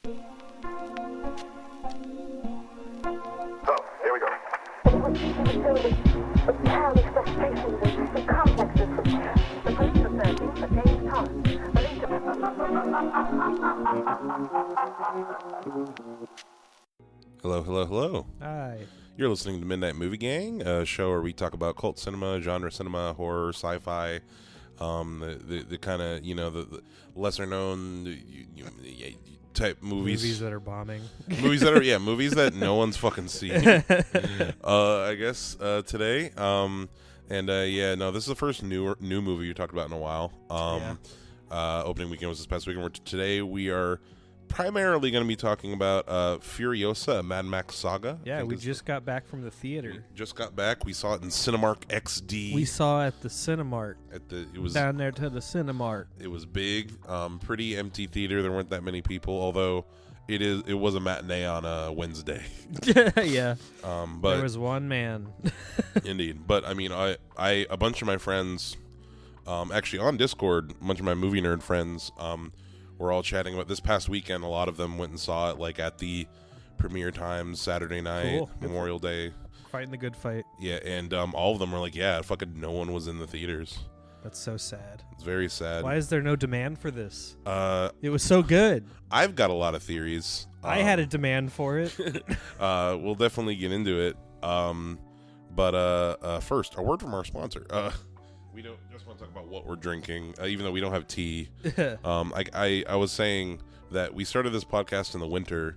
So, here we go. It was filled with childish frustrations and complexes. The police are searching for James Thomas. Hello. Hi. You're listening to Midnight Movie Gang, a show where we talk about cult cinema, genre cinema, horror, sci-fi, the kind of, the lesser known type movies. Movies that are bombing. Movies that no one's fucking seen. I guess today. This is the first new movie you talked about in a while. Opening weekend was this past weekend. Today we are primarily going to be talking about Furiosa, a Mad Max saga. Yeah, we just got back from the theater. We just got back. We saw it in Cinemark XD. We saw it at the Cinemark. It was down there to the Cinemark. It was big, pretty empty theater. There weren't that many people, although it was a matinee on a Wednesday. Yeah. But there was one man. Indeed. But I mean, a bunch of my friends, actually on Discord, a bunch of my movie nerd friends, we're all chatting about this past weekend. A lot of them went and saw it like at the premiere times, Saturday night, cool. Memorial Day. Fighting the good fight. Yeah, and all of them were like, yeah, fucking no one was in the theaters. That's so sad. It's very sad. Why is there no demand for this? It was so good. I've got a lot of theories. I had a demand for it. We'll definitely get into it. But first, a word from our sponsor. We don't just want to talk about what we're drinking, even though we don't have tea. I was saying that we started this podcast in the winter,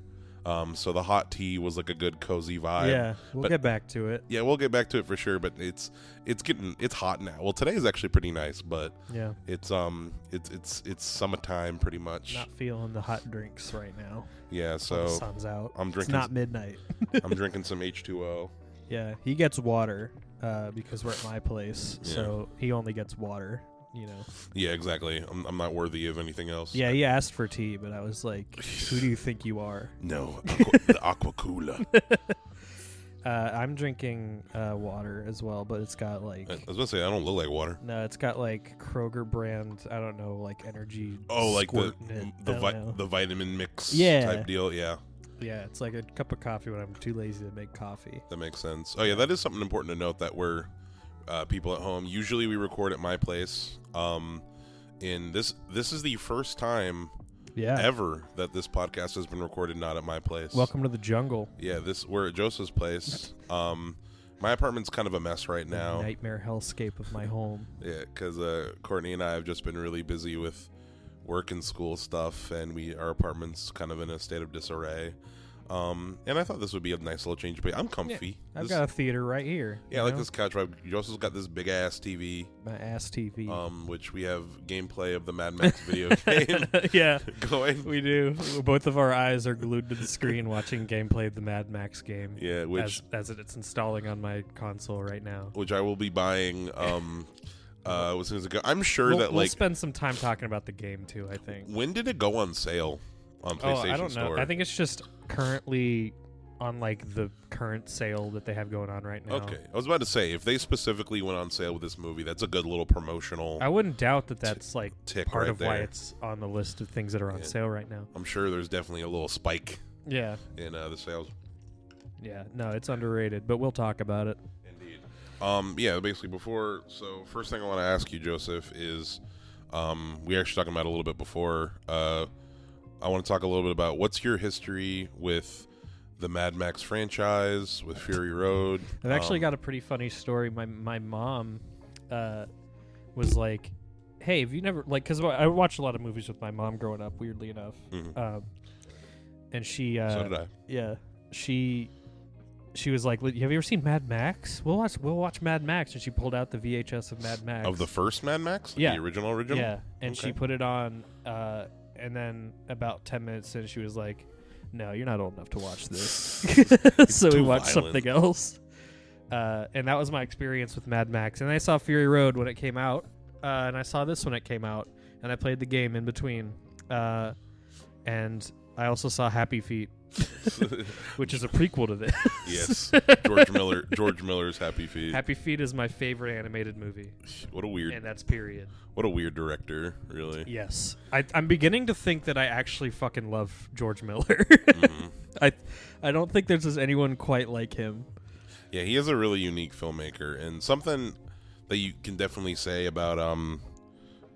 so the hot tea was like a good cozy vibe. Yeah, we'll get back to it. Yeah, we'll get back to it for sure. But it's hot now. Well, today is actually pretty nice, but yeah, it's summertime pretty much. Not feeling the hot drinks right now. Yeah, so the sun's out. I'm drinking. It's not midnight. I'm drinking some H2O. Yeah, he gets water because we're at my place, Yeah. so he only gets water, Yeah, exactly. I'm not worthy of anything else. Yeah, he asked for tea, but I was like, who do you think you are? No, the Aqua Coola. I'm drinking water as well, but it's got like... I was going to say, I don't look like water. No, it's got like Kroger brand, I don't know, like energy. Oh, like the vitamin mix type deal, yeah. Yeah, it's like a cup of coffee when I'm too lazy to make coffee. That makes sense. Oh, yeah, that is something important to note that we're people at home. Usually we record at my place. And this is the first time ever that this podcast has been recorded not at my place. Welcome to the jungle. Yeah, we're at Joseph's place. My apartment's kind of a mess right now. The nightmare hellscape of my home. Yeah, because Courtney and I have just been really busy with work and school stuff, and our apartment's kind of in a state of disarray. And I thought this would be a nice little change, but I'm comfy. Yeah, I've got a theater right here. Yeah, I like this couch vibe. You also got this big ass TV. My ass TV. Which we have gameplay of the Mad Max video game. Yeah, going. We do. Both of our eyes are glued to the screen watching gameplay of the Mad Max game. Yeah, which as it's installing on my console right now. Which I will be buying. As soon as it goes. I'm sure we'll spend some time talking about the game too. I think. When did it go on sale on PlayStation I don't know. Store? I think it's just currently on like the current sale that they have going on right now. Okay, I was about to say if they specifically went on sale with this movie, that's a good little promotional. I wouldn't doubt that that's like part right of there. Why it's on the list of things that are on sale right now. I'm sure there's definitely a little spike. Yeah. In the sales. Yeah. No, it's underrated, but we'll talk about it. Yeah, basically first thing I want to ask you, Joseph, is we were actually talking about it a little bit before. I want to talk a little bit about what's your history with the Mad Max franchise, with Fury Road. I've actually got a pretty funny story. My mom was like, hey, have you never, like, because I watched a lot of movies with my mom growing up, weirdly enough. Mm-hmm. And she... so did I. Yeah. She was like, have you ever seen Mad Max? We'll watch Mad Max. And she pulled out the VHS of Mad Max. Of the first Mad Max? Yeah. The original? Yeah. And okay. she put it on, and then about 10 minutes in, she was like, no, you're not old enough to watch this. So we watched something else. And that was my experience with Mad Max. And I saw Fury Road when it came out. And I saw this when it came out. And I played the game in between. And I also saw Happy Feet, which is a prequel to this. Yes, George Miller's Happy Feet. Happy Feet is my favorite animated movie. What a weird. And that's period. What a weird director, really. Yes, I'm beginning to think that I actually fucking love George Miller. Mm-hmm. I don't think there's just anyone quite like him. Yeah, he is a really unique filmmaker, and something that you can definitely say about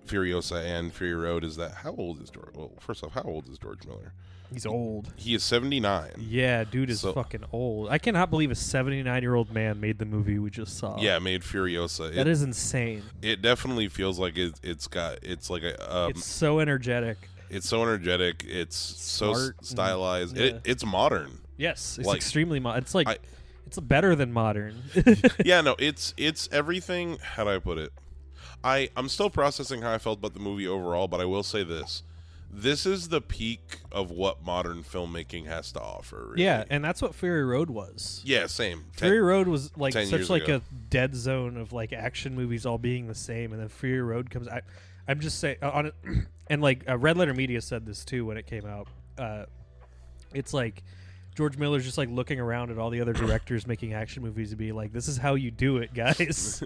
Furiosa and Fury Road is that how old is George? Well, first off, how old is George Miller? He's old. He is 79. Yeah, dude is fucking old. I cannot believe a 79-year-old man made the movie we just saw. Yeah, made Furiosa. That is insane. It definitely feels like it's like a. It's so energetic. It's so energetic. It's Smart so stylized. yeah. It's modern. Yes, it's like, extremely modern. It's like it's better than modern. Yeah, no, it's everything. How do I put it? I'm still processing how I felt about the movie overall, but I will say this. This is the peak of what modern filmmaking has to offer. Really. Yeah, and that's what Fury Road was. Yeah, same. Fury Road was like 10 such years like ago. a dead zone of like action movies all being the same, and then Fury Road comes. I'm just saying on it, and like Red Letter Media said this too when it came out. It's like George Miller's just like looking around at all the other directors making action movies to be like, this is how you do it, guys.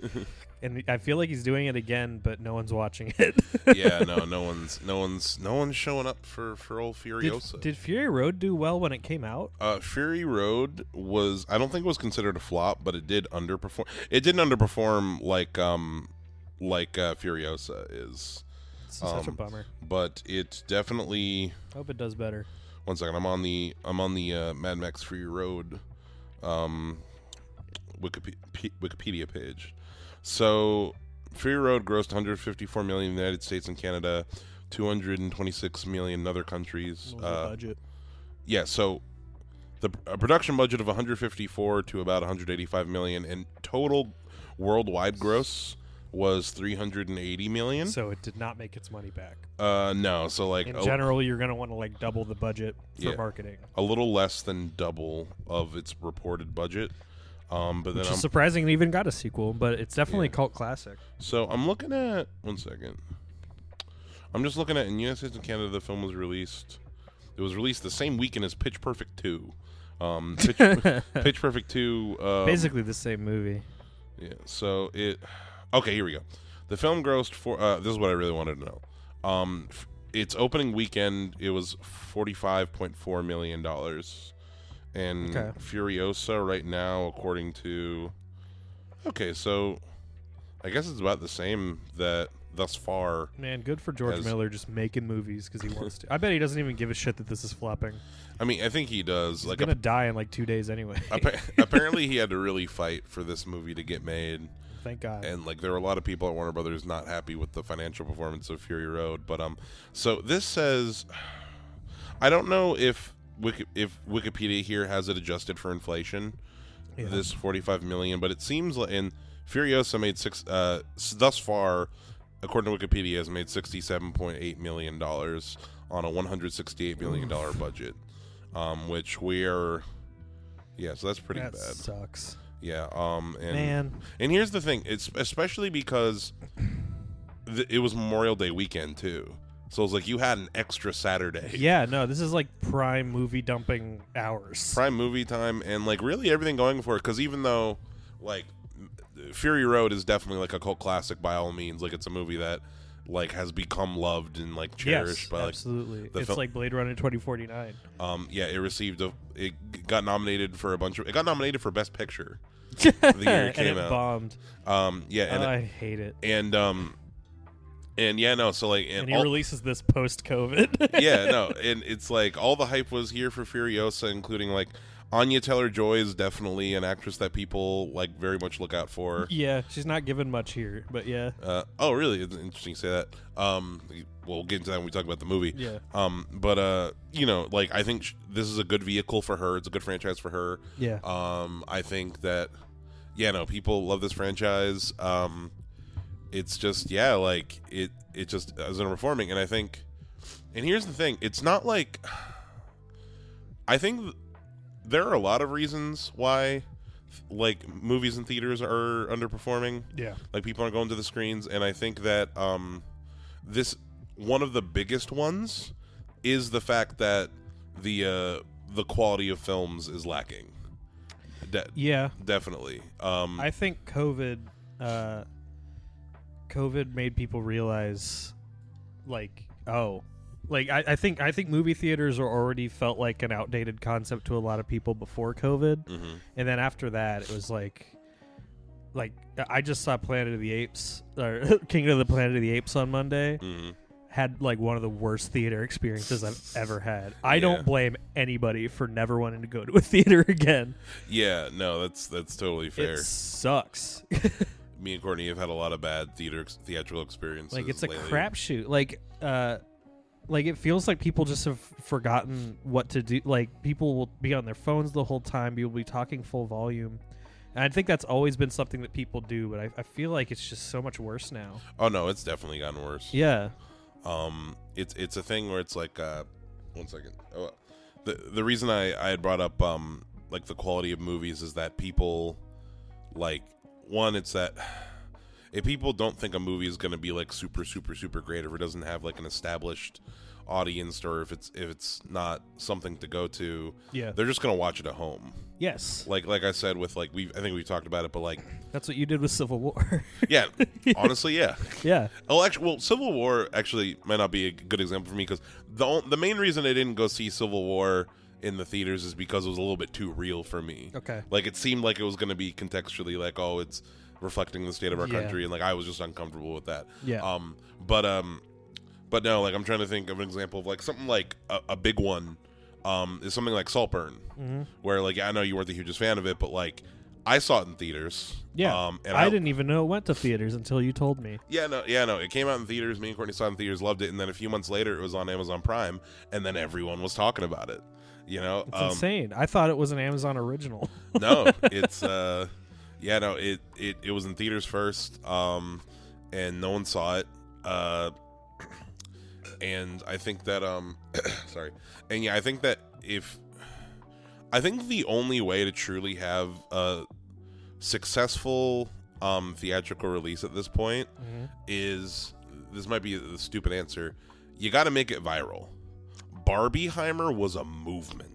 And I feel like he's doing it again, but no one's watching it. Yeah, no one's showing up for old Furiosa. Did Fury Road do well when it came out? Fury Road I don't think it was considered a flop, but it did underperform. It didn't underperform like Furiosa is. It's such a bummer. But it definitely. Hope it does better. One second, I'm on the Mad Max Fury Road Wikipedia page. So Fury Road grossed 154 million in the United States and Canada, 226 million in other countries. What was the budget? Yeah, so a production budget of 154 to about 185 million, and total worldwide gross was 380 million. So it did not make its money back. No. So like in general, you're gonna want to like double the budget for marketing. A little less than double of its reported budget. But then Which is surprising it even got a sequel, but it's definitely a cult classic. So I'm looking at 1 second. I'm just looking at in the United States and Canada, the film was released. It was released the same weekend as Pitch Perfect 2. Pitch Perfect 2. Basically the same movie. Yeah. So it. Okay, here we go. The film grossed for. This is what I really wanted to know. Its opening weekend, it was $45.4 million, and Furiosa right now, according to. Okay, so I guess it's about the same that thus far. Man, good for George Miller just making movies because he wants to. I bet he doesn't even give a shit that this is flopping. I mean, I think he does. He's gonna die in like 2 days anyway. Apparently, he had to really fight for this movie to get made. Thank God. And like there were a lot of people at Warner Brothers not happy with the financial performance of Fury Road, but so this says, I don't know if Wikipedia here has it adjusted for inflation. Yeah. This 45 million, but it seems like in Furiosa made thus far, according to Wikipedia, has made $67.8 million on a $168 million budget, which we're so that's pretty bad. That sucks. Yeah, and here's the thing, it's especially because it was Memorial Day weekend too. So it was like you had an extra Saturday. Yeah, no, this is like prime movie dumping hours. Prime movie time and like really everything going for it, cuz even though like Fury Road is definitely like a cult classic by all means, like it's a movie that like has become loved and like cherished by like absolutely. It's like Blade Runner 2049. It got nominated for it got nominated for Best Picture the year it came and it out. Bombed. I hate it. And yeah, no, so like and he releases this post COVID. Yeah, no, and it's like all the hype was here for Furiosa, including like Anya Taylor-Joy is definitely an actress that people like very much look out for. Yeah, she's not given much here, but yeah. Oh, really? It's interesting to say that. We'll get into that when we talk about the movie. Yeah. But you know, like I think this is a good vehicle for her. It's a good franchise for her. Yeah. I think that, people love this franchise. It's just like it just is reforming, and I think, and here's the thing, it's not like I think. There are a lot of reasons why, like, movies and theaters are underperforming. Yeah. Like, people aren't going to the screens, and I think that one of the biggest ones is the fact that the quality of films is lacking. Yeah, definitely. I think COVID made people realize, like, I think movie theaters are already felt like an outdated concept to a lot of people before COVID, and then after that, it was like I just saw Planet of the Apes or Kingdom of the Planet of the Apes on Monday. Had like one of the worst theater experiences I've ever had. I don't blame anybody for never wanting to go to a theater again. Yeah, no, that's totally fair. It sucks. Me and Courtney have had a lot of bad theatrical experiences. Like, it's a lately. crapshoot. Like it feels like people just have forgotten what to do. Like, people will be on their phones the whole time. People will be talking full volume. And I think that's always been something that people do, but I feel like it's just so much worse now. Oh no, it's definitely gotten worse. Yeah. It's a thing where it's like, 1 second. Oh, the reason I had brought up like the quality of movies is that people, like, one, it's that if people don't think a movie is going to be like super great, or it doesn't have like an established audience, or if it's not something to go to, they're just going to watch it at home. Yes. Like I said, with like I think we talked about it, but like that's what you did with Civil War. Yeah, honestly, yeah. Yeah. Well, Civil War actually might not be a good example for me, because the main reason I didn't go see Civil War in the theaters is because it was a little bit too real for me. Okay. Like, it seemed like it was going to be contextually like, oh, it's reflecting the state of our country, and like I was just uncomfortable with that. Yeah. But no, like I'm trying to think of an example of like something like a big one. Is something like Saltburn, where like I know you weren't the hugest fan of it, but like I saw it in theaters. Yeah, and I didn't even know it went to theaters until you told me. Yeah, no, it came out in theaters. Me and Courtney saw it in theaters, loved it, and then a few months later, it was on Amazon Prime, and then everyone was talking about it. You know, it's insane. I thought it was an Amazon original. No, it's it was in theaters first, and no one saw it. And I think that sorry. And yeah, I think that I think the only way to truly have a successful theatrical release at this point is, this might be the stupid answer, you got to make it viral. Barbieheimer was a movement.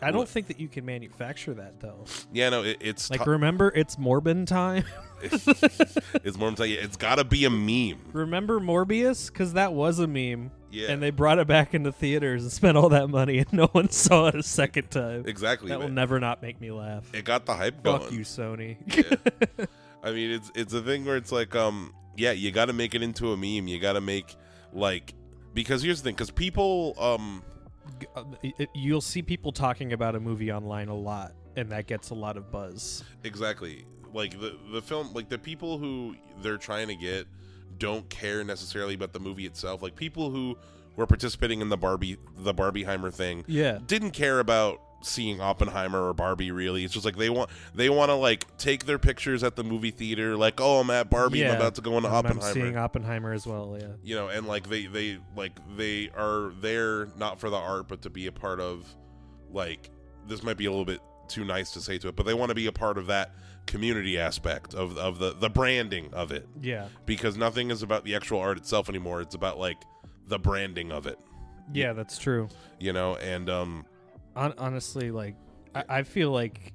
I don't think that you can manufacture that, though. Yeah, no, it's like, remember, it's Morbin time. It's Morbin time. It's got to be a meme. Remember Morbius? Because that was a meme. Yeah. And they brought it back into theaters and spent all that money, and no one saw it a second time. Exactly. That will never not make me laugh. It got the hype going. Fuck you, Sony. Yeah. I mean, it's a thing where it's like, yeah, you got to make it into a meme. You got to make, like, because here's the thing, because people, you'll see people talking about a movie online a lot, and that gets a lot of buzz. Exactly. Like, the film, like, the people who they're trying to get don't care necessarily about the movie itself. Like, people who were participating in the Barbieheimer thing, didn't care about seeing Oppenheimer or Barbie. Really, it's just like they want to like take their pictures at the movie theater, like, oh, I'm at Barbie, I'm about to go into Oppenheimer. I'm seeing Oppenheimer as well. Yeah, you know, and like they are there not for the art, but to be a part of, like, this might be a little bit too nice to say to it, but they want to be a part of that community aspect of the branding of it. Yeah, because nothing is about the actual art itself anymore. It's about like the branding of it. Yeah, that's true. You know, and honestly, like, I feel like,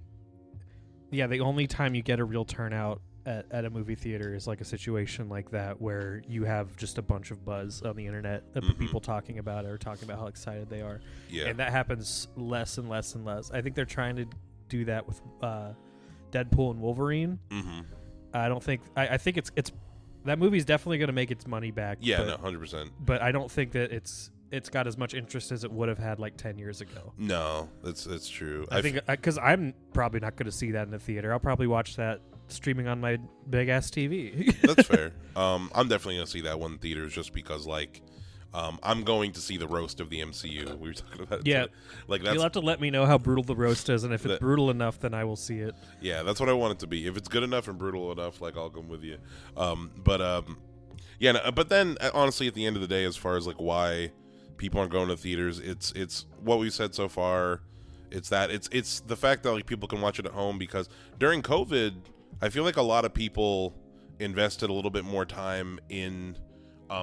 yeah, the only time you get a real turnout at a movie theater is like a situation like that, where you have just a bunch of buzz on the internet of people talking about it, or talking about how excited they are. Yeah, and that happens less and less and less. I think they're trying to do that with Deadpool and Wolverine. I don't think I think it's that movie's definitely going to make its money back. Yeah, no, 100%. But I don't think that it's got as much interest as it would have had like 10 years ago. No, that's true. I think because I'm probably not going to see that in the theater. I'll probably watch that streaming on my big ass TV. That's fair. I'm definitely going to see that one in theaters, just because, like, I'm going to see the roast of the MCU. We were talking about it. Yeah. Like, that's, you'll have to let me know how brutal the roast is, and if it's brutal enough, then I will see it. Yeah, that's what I want it to be. If it's good enough and brutal enough, like, I'll come with you. Yeah, no, but then honestly, at the end of the day, as far as like why people aren't going to theaters, it's what we've said so far. It's the fact that like people can watch it at home, because during COVID, I feel like a lot of people invested a little bit more time in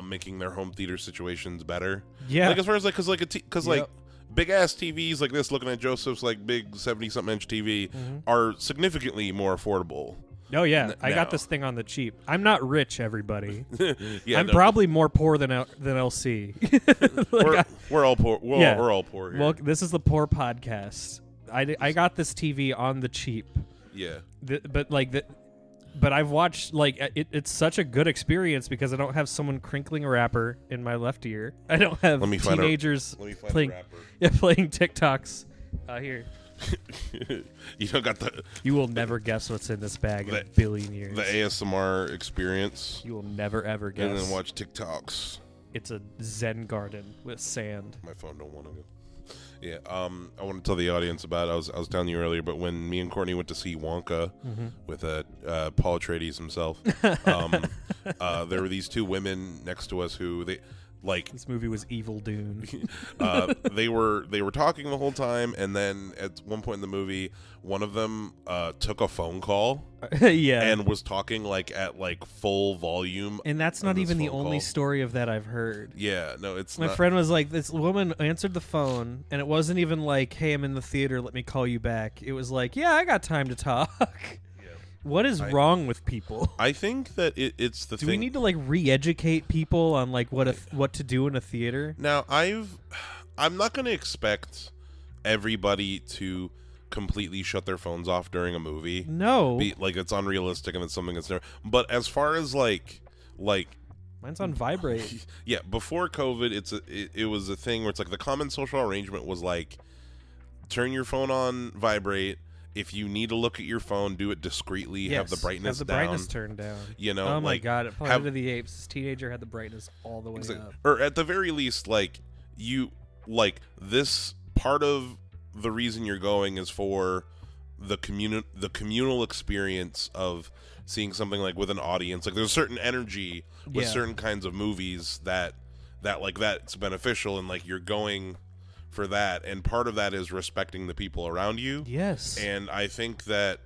making their home theater situations better. Yeah, like as far as like because big ass TVs like this, looking at Joseph's like big 70-something inch TV, are significantly more affordable. Oh yeah, I now. got this thing on the cheap. I'm not rich, everybody. Yeah, I'm probably more poor than LC. We're all poor. We're all poor here. Well, this is the poor podcast. I got this TV on the cheap. Yeah. But I've watched it's such a good experience because I don't have someone crinkling a wrapper in my left ear. I don't have teenagers playing TikToks here. You don't got the. You will never guess what's in this bag in a billion years. The ASMR experience. You will never ever guess. And then watch TikToks. It's a Zen garden with sand. My phone don't want to go. Yeah, I want to tell the audience about it. I was telling you earlier, but when me and Courtney went to see Wonka with Paul Atreides himself, there were these two women next to us who this movie was Evil Dune. They were talking the whole time, and then at one point in the movie, one of them took a phone call, and was talking at full volume. And that's not even the only story of that I've heard. Yeah, no, it's my friend was like, this woman answered the phone, and it wasn't even like, "Hey, I'm in the theater. Let me call you back." It was like, "Yeah, I got time to talk." What is wrong with people? I think that it's the thing. Do we need to re-educate people on what to do in a theater? Now, I'm not going to expect everybody to completely shut their phones off during a movie. No, it's unrealistic and it's something that's never. But as far as like mine's on vibrate. Yeah, before COVID, it was a thing where it's the common social arrangement was turn your phone on vibrate. If you need to look at your phone, do it discreetly. Yes, have the brightness down. brightness turned down. You know, oh my god! At Planet of the Apes, this teenager had the brightness all the way up. Or at the very least, this part of the reason you're going is for the communal experience of seeing something with an audience. There's a certain energy with certain kinds of movies that's beneficial, and you're going for that, and part of that is respecting the people around you. Yes. And I think that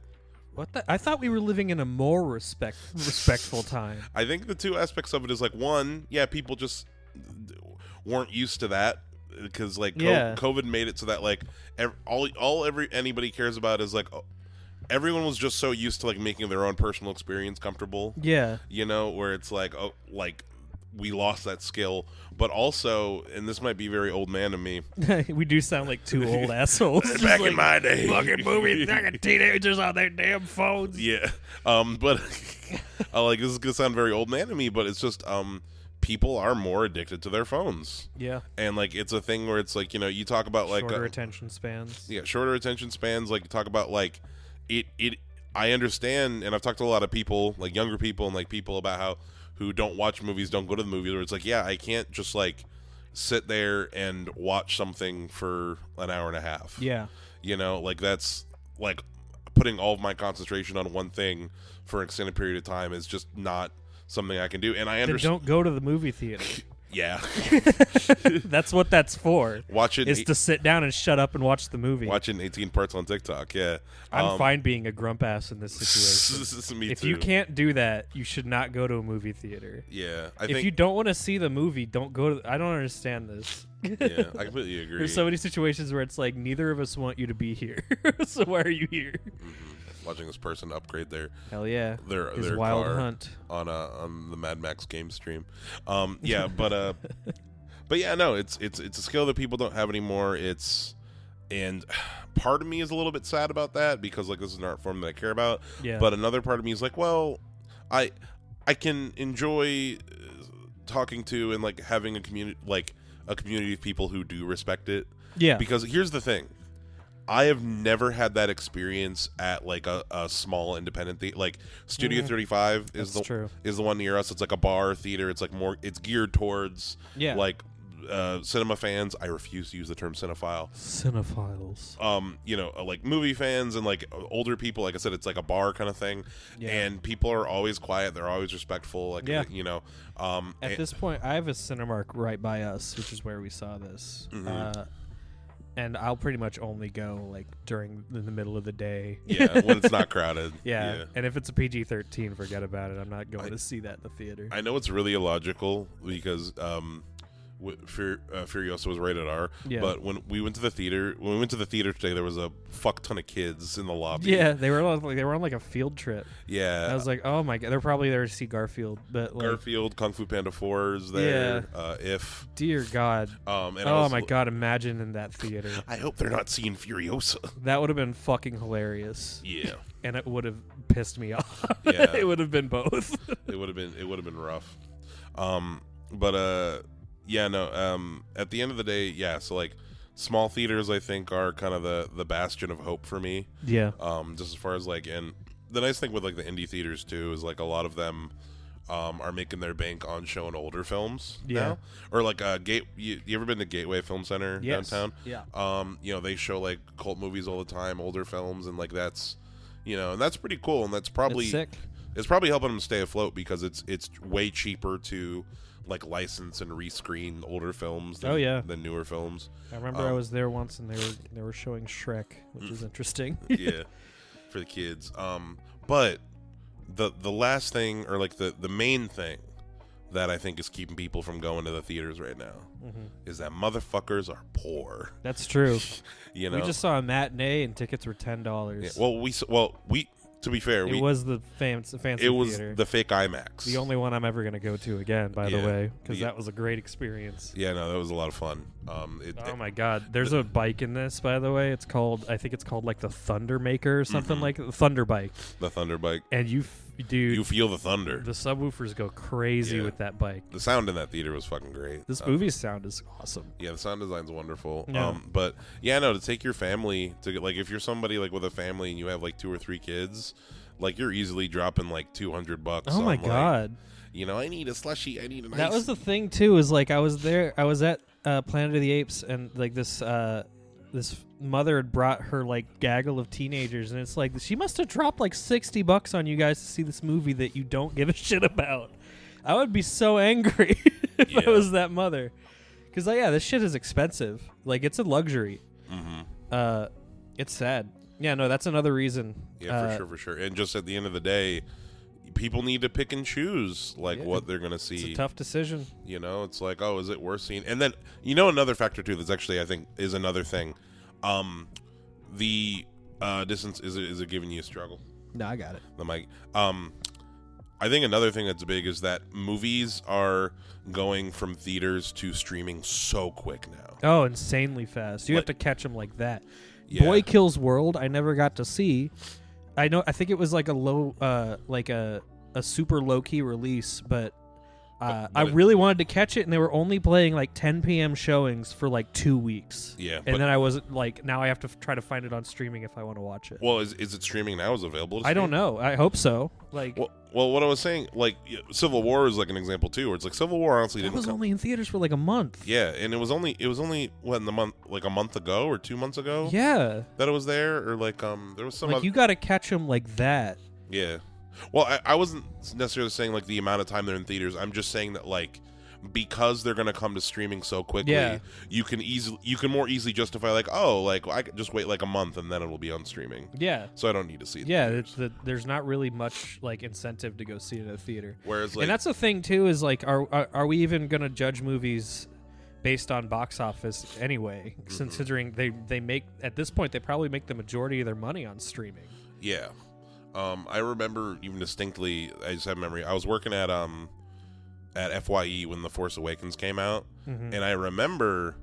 I thought we were living in a more respectful time. I think the two aspects of it is one, people just weren't used to that because COVID made it so that anybody cares about is everyone was just so used to making their own personal experience comfortable. Yeah. You know, where it's we lost that skill, but also, and this might be very old man to me. We do sound like two old assholes. Back in my day, fucking movies, fucking teenagers on their damn phones. Yeah, but this is gonna sound very old man to me, but it's just people are more addicted to their phones. Yeah, and it's a thing where it's you talk about shorter attention spans. Yeah, shorter attention spans. You talk about it. I understand, and I've talked to a lot of people, younger people and people about who don't watch movies, don't go to the movies, where it's I can't just sit there and watch something for an hour and a half. Yeah. You know, that's putting all of my concentration on one thing for an extended period of time is just not something I can do. And I understand. Don't go to the movie theater. Yeah. That's what that's for. Watch it. Is to sit down and shut up and watch the movie. Watch it in 18 parts on TikTok, yeah. I'm fine being a grump ass in this situation. Me if too. You can't do that, you should not go to a movie theater. Yeah. If you don't want to see the movie, don't go to... I don't understand this. Yeah, I completely agree. There's so many situations where it's neither of us want you to be here. So why are you here? Mm-hmm. Watching this person upgrade their his wild car hunt on the Mad Max game stream. But yeah, no, it's a skill that people don't have anymore. And part of me is a little bit sad about that because this is an art form that I care about. Yeah. But another part of me is well, I can enjoy talking to and having a community of people who do respect it. Yeah. Because here's the thing. I have never had that experience at a small independent theater. Studio 35 is the one near us. It's a bar theater. It's it's geared towards cinema fans. I refuse to use the term cinephile. Cinephiles. Movie fans and older people. Like I said, it's a bar kind of thing. Yeah. And people are always quiet. They're always respectful. At this point, I have a Cinemark right by us, which is where we saw this. Mm-hmm. And I'll pretty much only go in the middle of the day. Yeah, when it's not crowded. Yeah, and if it's a PG-13, forget about it. I'm not going to see that in the theater. I know it's really illogical because Furiosa was rated R. Yeah. But when we went to the theater today, there was a fuck ton of kids in the lobby. Yeah, they were on like a field trip. Yeah. I was like, oh my god, they're probably there to see Garfield, but like, Garfield, Kung Fu Panda 4 is there. If dear God. and Oh my god, imagine in that theater. I hope they're not seeing Furiosa. That would have been fucking hilarious. Yeah. And it would have pissed me off. Yeah. It would have been both. It would have been rough. At the end of the day, yeah, so like small theaters I think are kind of the bastion of hope for me. Yeah. Just as far as like, and the nice thing with like the indie theaters too is like a lot of them are making their bank on showing older films now. Or like you ever been to Gateway Film Center downtown? Yeah. They show like cult movies all the time, older films, and like that's and that's pretty cool, and that's probably It's sick. It's probably helping them stay afloat because it's way cheaper to like license and rescreen older films than newer films. I remember I was there once and they were showing Shrek, which is interesting. Yeah, for the kids. But the last thing, or like the main thing that I think is keeping people from going to the theaters right now is that motherfuckers are poor. That's true. We just saw a matinee and tickets were $10. Yeah, we to be fair, it was the fancy it was theater. the fake IMAX. The only one I'm ever going to go to again, by the way, because that was a great experience. Yeah, no, that was a lot of fun. Oh my god, there's a bike in this, by the way. I think it's called like the Thunder Maker or something like the Thunder Bike. The Thunder Bike. And you feel the thunder. The subwoofers go crazy with that bike. The sound in that theater was fucking great. This movie's sound is awesome. Yeah, the sound design's wonderful. Yeah. But yeah, no, to take your family to get, like, if you're somebody like with a family and you have like 2 or 3 kids, like you're easily dropping like $200. Oh my god. I need a slushie. I need a nice. That was the thing too. Is like I was at Planet of the Apes, and like this mother had brought her like gaggle of teenagers, and it's like she must have dropped like $60 on you guys to see this movie that you don't give a shit about. I would be so angry if I was that mother, because this shit is expensive. Like it's a luxury. It's sad. Yeah, no, that's another reason. Yeah, for sure. And just at the end of the day, people need to pick and choose what they're gonna see. It's a tough decision. It's like, oh, is it worth seeing? And then another factor too that's actually I think is another thing. The distance is it giving you a struggle? No, I got it. The mic. I think another thing that's big is that movies are going from theaters to streaming so quick now. Oh, insanely fast. You have to catch them like that. Yeah. Boy Kills World, I never got to see. I think it was like a low, like a super low key release, but I really wanted to catch it, and they were only playing like 10 p.m. showings for like 2 weeks. Yeah, and then I wasn't like, now I have to try to find it on streaming if I want to watch it. Well, is it streaming now? Is it available to stream? I don't know. I hope so. Like, well, what I was saying, like Civil War is like an example too, where it's like Civil War honestly didn't. It was only in theaters for like a month. Yeah, and it was only what, in the month, like a month ago or 2 months ago. Yeah, that it was there, or like there was some. Like you got to catch them like that. Yeah. Well, I wasn't necessarily saying like the amount of time they're in theaters. I'm just saying that like because they're gonna come to streaming so quickly, you can more easily justify like, oh, like I could just wait like a month and then it will be on streaming. Yeah. So I don't need to see it. Yeah, there's not really much like incentive to go see it at a theater. Whereas, like, and that's the thing too is like, are we even gonna judge movies based on box office anyway? Considering they make at this point they probably make the majority of their money on streaming. Yeah. I remember even distinctly. I just have memory. I was working at FYE when The Force Awakens came out, and I remember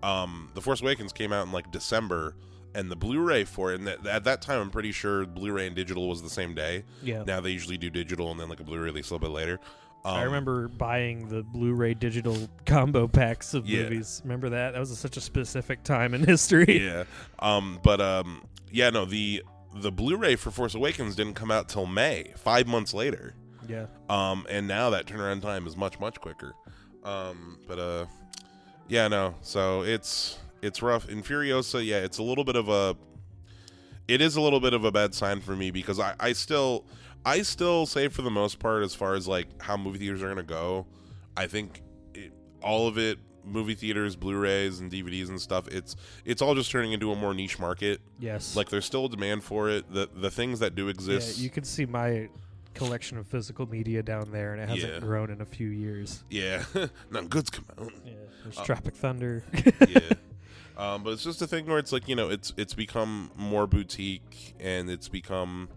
The Force Awakens came out in like December, and the Blu-ray for it. And at that time, I'm pretty sure Blu-ray and digital was the same day. Yeah. Now they usually do digital and then like a Blu-ray release a little bit later. I remember buying the Blu-ray digital combo packs of movies. Remember that? That was such a specific time in history. Yeah. The Blu-ray for Force Awakens didn't come out till May, 5 months later. Yeah. And now that turnaround time is much, much quicker. So it's rough. In Furiosa, it's a little bit of a bad sign for me because I still say for the most part, as far as like how movie theaters are gonna go, I think all of it, movie theaters, Blu-rays and DVDs and stuff, it's all just turning into a more niche market. Yes. Like there's still a demand for it. The things that do exist. Yeah, you can see my collection of physical media down there, and it hasn't Yeah. grown in a few years. Yeah, none good's come out. Yeah, there's Tropic Thunder. Yeah. But it's just a thing where it's like, you know, it's become more boutique, and it's become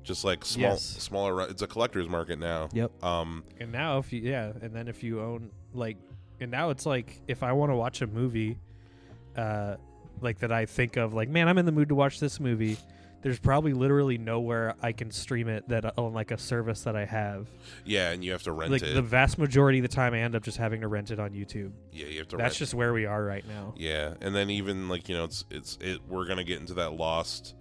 just like smaller. It's a collector's market now. Yep. And now if you own like, and now it's like if I want to watch a movie, like that I think of like, man, I'm in the mood to watch this movie. There's probably literally nowhere I can stream it that on like a service that I have. Yeah, and you have to rent like it. The vast majority of the time, I end up just having to rent it on YouTube. Yeah, you have to. That's just where we are right now. Yeah, and then even like, you know, we're gonna get into that lost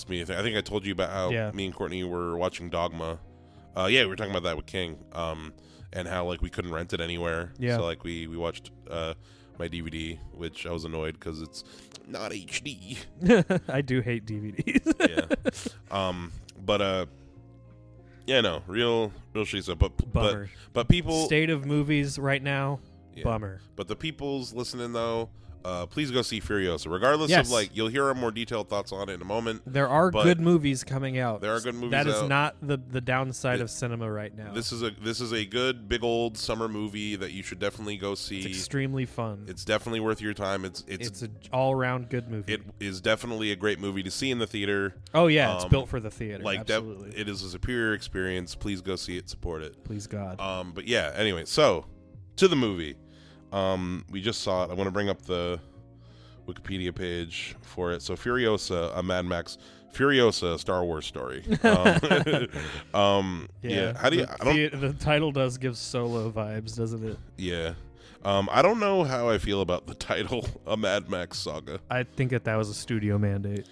media thing. I think I told you about how me and Courtney were watching Dogma. Yeah, we were talking about that with King. And how like we couldn't rent it anywhere. Yeah. So like we watched my DVD, which I was annoyed because it's not HD. I do hate DVDs. Yeah. But yeah, no, real shitty stuff. Bummer. But people, state of movies right now. Yeah. Bummer. But the people's listening though, please go see Furiosa. Regardless of like, you'll hear our more detailed thoughts on it in a moment. There are good movies coming out. There are good movies. That is not the downside of cinema right now. This is a good big old summer movie that you should definitely go see. It's extremely fun. It's definitely worth your time. It's an all around good movie. It is definitely a great movie to see in the theater. Oh yeah, it's built for the theater. Like absolutely. It is a superior experience. Please go see it. Support it. Please God. But yeah. Anyway, so to the movie. We just saw it. I want to bring up the Wikipedia page for it. So Furiosa, a Mad Max Furiosa, a Star Wars story. Yeah. How do you? The title does give Solo vibes, doesn't it? Yeah. I don't know how I feel about the title, a Mad Max saga. I think that was a studio mandate.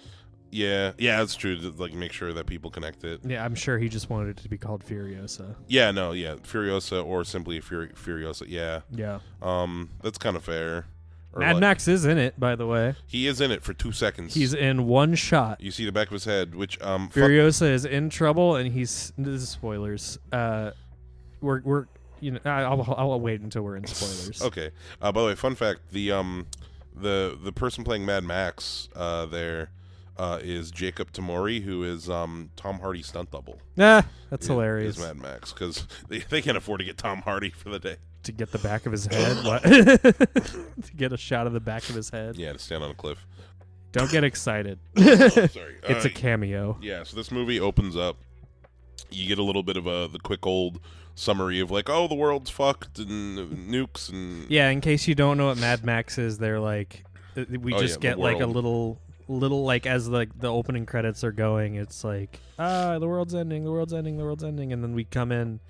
Yeah, that's true. To like make sure that people connect it. Yeah, I'm sure he just wanted it to be called Furiosa. Yeah, Furiosa or simply Furiosa. Yeah. Yeah. That's kind of fair. Mad Max is in it, by the way. He is in it for 2 seconds. He's in one shot. You see the back of his head, which Furiosa is in trouble, and this is spoilers. We're I'll wait until we're in spoilers. Okay. By the way, fun fact: the person playing Mad Max there is Jacob Tamori, who is Tom Hardy's stunt double. That's hilarious. Is Mad Max because they can't afford to get Tom Hardy for the day. To get the back of his head? What? To get a shot of the back of his head? Yeah, to stand on a cliff. Don't get excited. Sorry. It's a cameo. Yeah, so this movie opens up. You get a little bit of the quick old summary of like, oh, the world's fucked and nukes and... Yeah, in case you don't know what Mad Max is, they're like... We just get like a little like as like the opening credits are going, it's like, the world's ending, and then we come in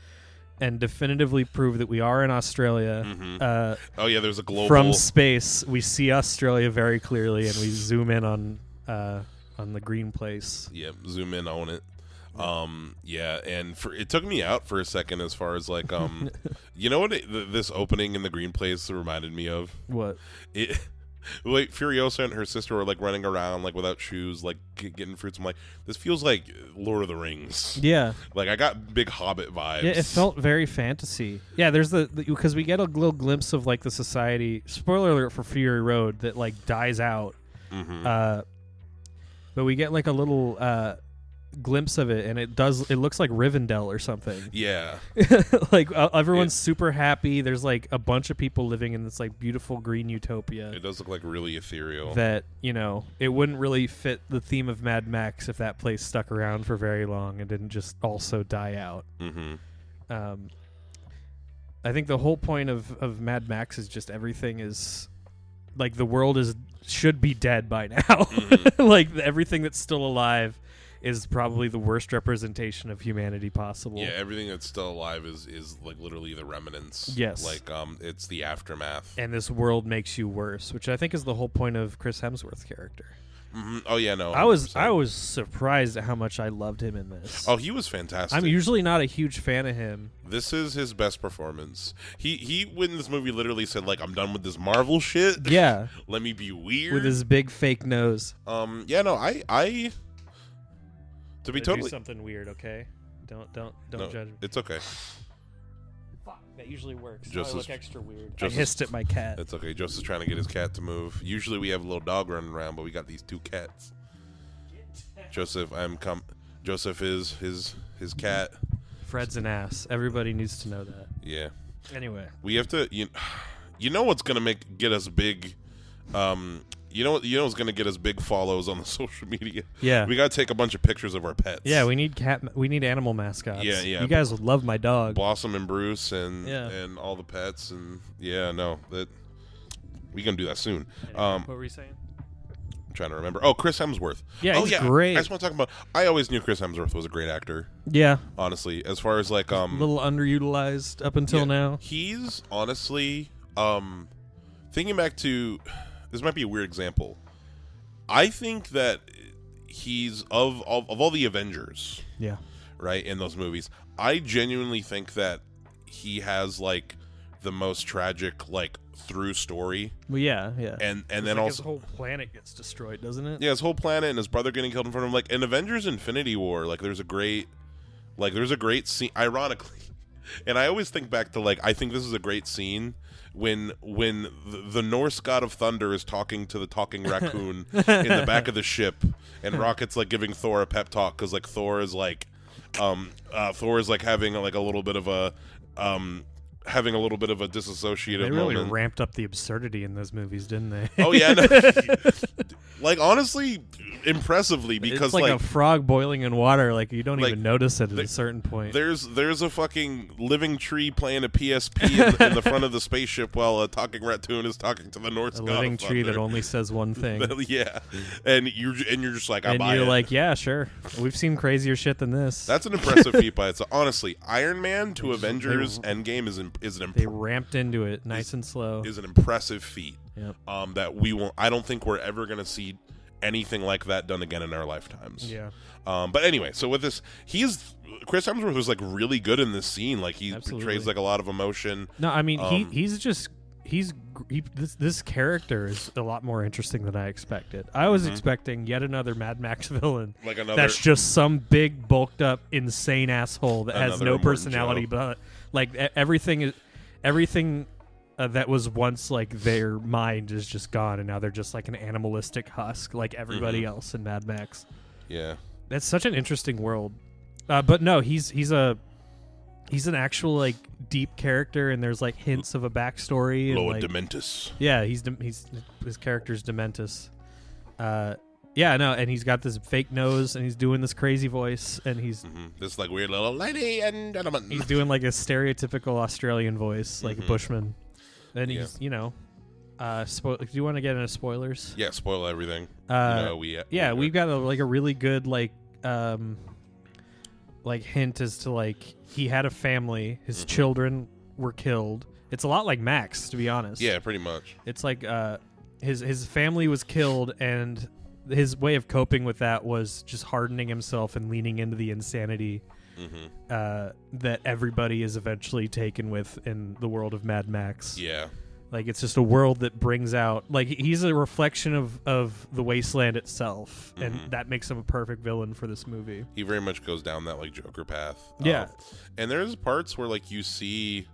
and definitively prove that we are in Australia. Mm-hmm. There's a global... From space, we see Australia very clearly, and we zoom in on the green place. Yeah, zoom in on it. And it took me out for a second as far as like, you know what this opening in the green place reminded me of? What? Like Furiosa and her sister were like running around like without shoes, like getting fruits. I'm like, this feels like Lord of the Rings. Yeah, like I got big Hobbit vibes. Yeah, it felt very fantasy. Yeah, there's because we get a little glimpse of like the society. Spoiler alert for Fury Road that like dies out. Mm-hmm. But we get like a little glimpse of it, and it looks like Rivendell or something. Yeah. Like everyone's super happy. There's like a bunch of people living in this like beautiful green utopia. It does look like really ethereal. That, you know, it wouldn't really fit the theme of Mad Max if that place stuck around for very long and didn't just also die out. Mm-hmm. I think the whole point of Mad Max is just everything is like the world should be dead by now. Mm-hmm. Like everything that's still alive is probably the worst representation of humanity possible. Yeah, everything that's still alive is like literally the remnants. Yes. Like it's the aftermath. And this world makes you worse, which I think is the whole point of Chris Hemsworth's character. Mm-hmm. Oh yeah, no. 100%. I was surprised at how much I loved him in this. Oh, he was fantastic. I'm usually not a huge fan of him. This is his best performance. He when this movie literally said like, I'm done with this Marvel shit. Yeah. Let me be weird. With his big fake nose. Yeah, no, I to be totally do something weird, okay? Don't judge me. It's okay. Fuck, that usually works. Just I look extra weird. I hissed at my cat. It's okay. Joseph's trying to get his cat to move. Usually we have a little dog running around, but we got these two cats. Joseph, Joseph is his cat. Fred's an ass. Everybody needs to know that. Yeah. Anyway, we have to. You know what's gonna get us big. You know what's gonna get us big follows on the social media. Yeah. We gotta take a bunch of pictures of our pets. Yeah, we need animal mascots. Yeah. You guys would love my dog. Blossom and Bruce and all the pets and that we can do that soon. What were you saying? I'm trying to remember. Oh, Chris Hemsworth. Yeah, he's great. I just want to talk about. I always knew Chris Hemsworth was a great actor. Yeah. Honestly, as far as like a little underutilized up until now. He's honestly thinking back to. This might be a weird example. I think that he's of all the Avengers. Yeah. Right, in those movies, I genuinely think that he has like the most tragic like through story. Well, yeah. And then like also his whole planet gets destroyed, doesn't it? Yeah, his whole planet and his brother getting killed in front of him. Like in Avengers Infinity War, like there's a great scene, ironically, and I always think back to like I think this is a great scene when the Norse god of thunder is talking to the talking raccoon in the back of the ship, and Rocket's like giving Thor a pep talk because like Thor is like having like a little bit of a disassociative They really moment. ramped up the absurdity in those movies, didn't they? Oh yeah, no. Like honestly, impressively, because it's like a frog boiling in water. Like you don't like, even notice it at a certain point. There's a fucking living tree playing a PSP in the front of the spaceship while a talking raccoon is talking to the Norse god. A living of tree thunder. that only says one thing. Yeah, and you're just like, I buy it. And you're like, yeah, sure. We've seen crazier shit than this. That's an impressive feat by itself. Honestly, Iron Man to Avengers Endgame is an they ramped into it nice and slow. Is an impressive feat. Yep. That we won't. I don't think we're ever gonna see anything like that done again in our lifetimes. Yeah. But anyway, so with this, Chris Hemsworth was like really good in this scene. Like he portrays like a lot of emotion. No, I mean this character is a lot more interesting than I expected. I was expecting yet another Mad Max villain. Like another that's just some big bulked up insane asshole that has no personality, but like everything that was once like their mind is just gone, and now they're just like an animalistic husk like everybody else in Mad Max. Yeah. That's such an interesting world. But no, he's an actual like deep character, and there's like hints of a backstory. Lord and, like, Dementus. Yeah, his character's Dementus. Yeah, no, and he's got this fake nose, and he's doing this crazy voice, and he's this like weird little lady and gentleman. He's doing like a stereotypical Australian voice, like a bushman. And he's, you know, do you want to get into spoilers? Yeah, spoil everything. We've got a really good like hint as to like he had a family, his children were killed. It's a lot like Max, to be honest. Yeah, pretty much. It's like his family was killed, and his way of coping with that was just hardening himself and leaning into the insanity that everybody is eventually taken with in the world of Mad Max. Yeah. Like, it's just a world that brings out... Like, he's a reflection of the wasteland itself, and that makes him a perfect villain for this movie. He very much goes down that, like, Joker path. Yeah. And there's parts where, like, you see,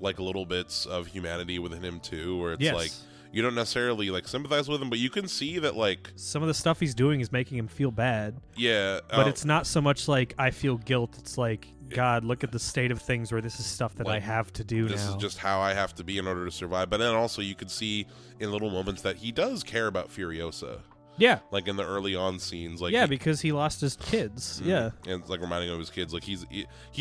like, little bits of humanity within him, too, where it's, like, you don't necessarily, like, sympathize with him, but you can see that, like... Some of the stuff he's doing is making him feel bad. Yeah. But it's not so much like, I feel guilt. It's like... God, look at the state of things where this is stuff that I have to do now. This is just how I have to be in order to survive. But then also you could see in little moments that he does care about Furiosa. Yeah. Like in the early on scenes. Like because he lost his kids. Yeah. And it's like reminding him of his kids. Like he's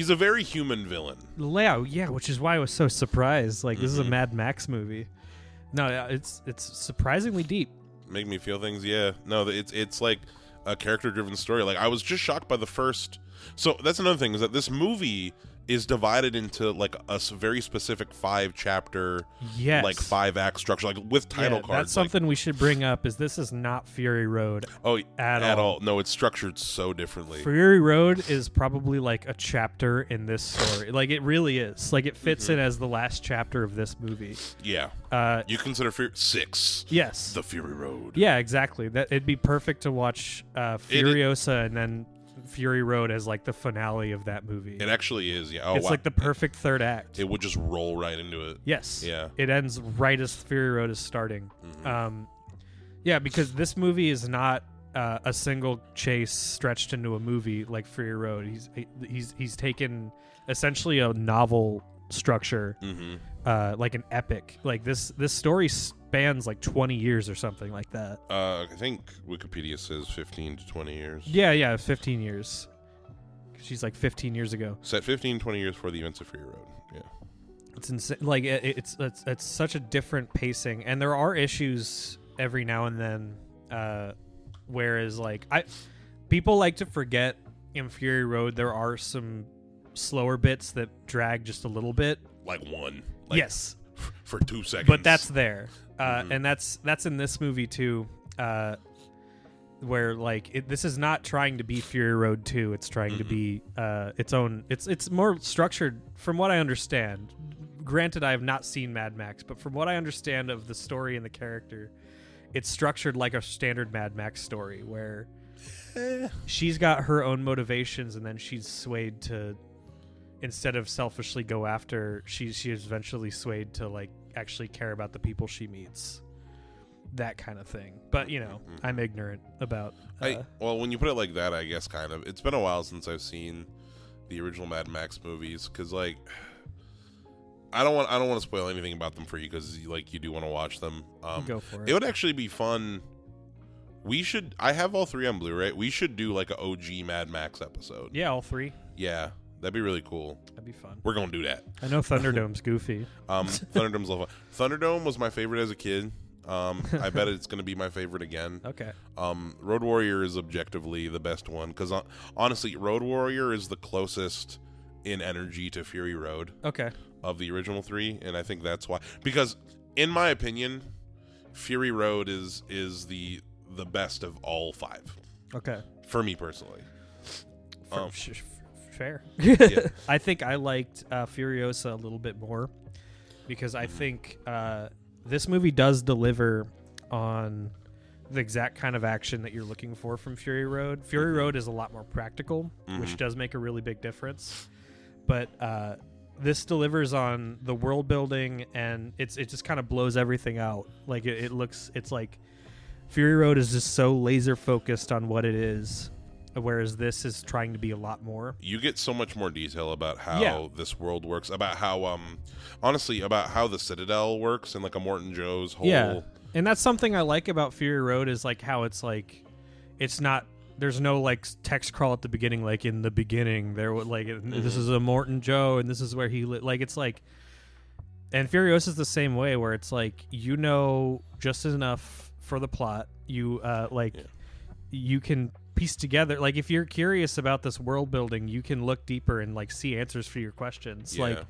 a very human villain. Yeah, which is why I was so surprised. Like, this is a Mad Max movie. No, it's surprisingly deep. Make me feel things, yeah. No, it's like a character-driven story. Like, I was just shocked by the first... So that's another thing, is that this movie is divided into like a very specific 5-chapter, like 5-act structure, like with title cards. That's something we should bring up. Is this is not Fury Road? At all. No, it's structured so differently. Fury Road is probably like a chapter in this story. Like, it really is. Like, it fits in as the last chapter of this movie. Yeah. You consider 6? Yes. The Fury Road. Yeah, exactly. That it'd be perfect to watch Furiosa and then Fury Road as like the finale of that movie. It actually is, yeah. It's like the perfect third act. It would just roll right into it. Yes. Yeah. It ends right as Fury Road is starting. Yeah, because this movie is not a single chase stretched into a movie like Fury Road. He's taken essentially a novel structure, like an epic. Like this story spans like 20 years or something like that. I think Wikipedia says 15 to 20 years. Yeah, 15 years. She's like 15 years ago. Set 15, 20 years for the events of Fury Road. Yeah. It's insane. Like it's such a different pacing, and there are issues every now and then. Whereas like people like to forget in Fury Road there are some slower bits that drag just a little bit. Like one. Yes. For 2 seconds. But that's there. And that's in this movie too. Where like this is not trying to be Fury Road 2. It's trying to be its own. It's more structured from what I understand. Granted, I have not seen Mad Max, but from what I understand of the story and the character, it's structured like a standard Mad Max story where she's got her own motivations, and then she's swayed to, instead of selfishly go after, she is eventually swayed to like actually care about the people she meets. That kind of thing. But, you know, I'm ignorant about... well, when you put it like that, I guess kind of. It's been a while since I've seen the original Mad Max movies, because, like, I don't want to spoil anything about them for you, because, like, you do want to watch them. Go for it. It would actually be fun. I have all 3 on Blu-ray. We should do, like, an OG Mad Max episode. Yeah, all 3. Yeah, that'd be really cool. That'd be fun. We're going to do that. I know Thunderdome's goofy. Thunderdome's a lot of fun. Thunderdome was my favorite as a kid. I bet it's going to be my favorite again. Okay. Road Warrior is objectively the best one, because honestly, Road Warrior is the closest in energy to Fury Road. Okay. Of the original 3, and I think that's why. Because in my opinion, Fury Road is the best of all 5. Okay. For me personally. Fair. Yeah. I think I liked Furiosa a little bit more, because I think this movie does deliver on the exact kind of action that you're looking for from Fury Road. Fury Road is a lot more practical, which does make a really big difference. But this delivers on the world building, and it just kind of blows everything out. Like it's like Fury Road is just so laser focused on what it is, whereas this is trying to be a lot more. You get so much more detail about how this world works, about how honestly about how the Citadel works, and like a Morton Joe's whole. Yeah, and that's something I like about Fury Road, is like how it's like it's not. There's no like text crawl at the beginning, like in the beginning there would like this is a Morton Joe and this is where he like it's like, and Furiosa is the same way, where it's like, you know, just enough for the plot. You you can piece together, like if you're curious about this world building, you can look deeper and like see answers for your questions. Like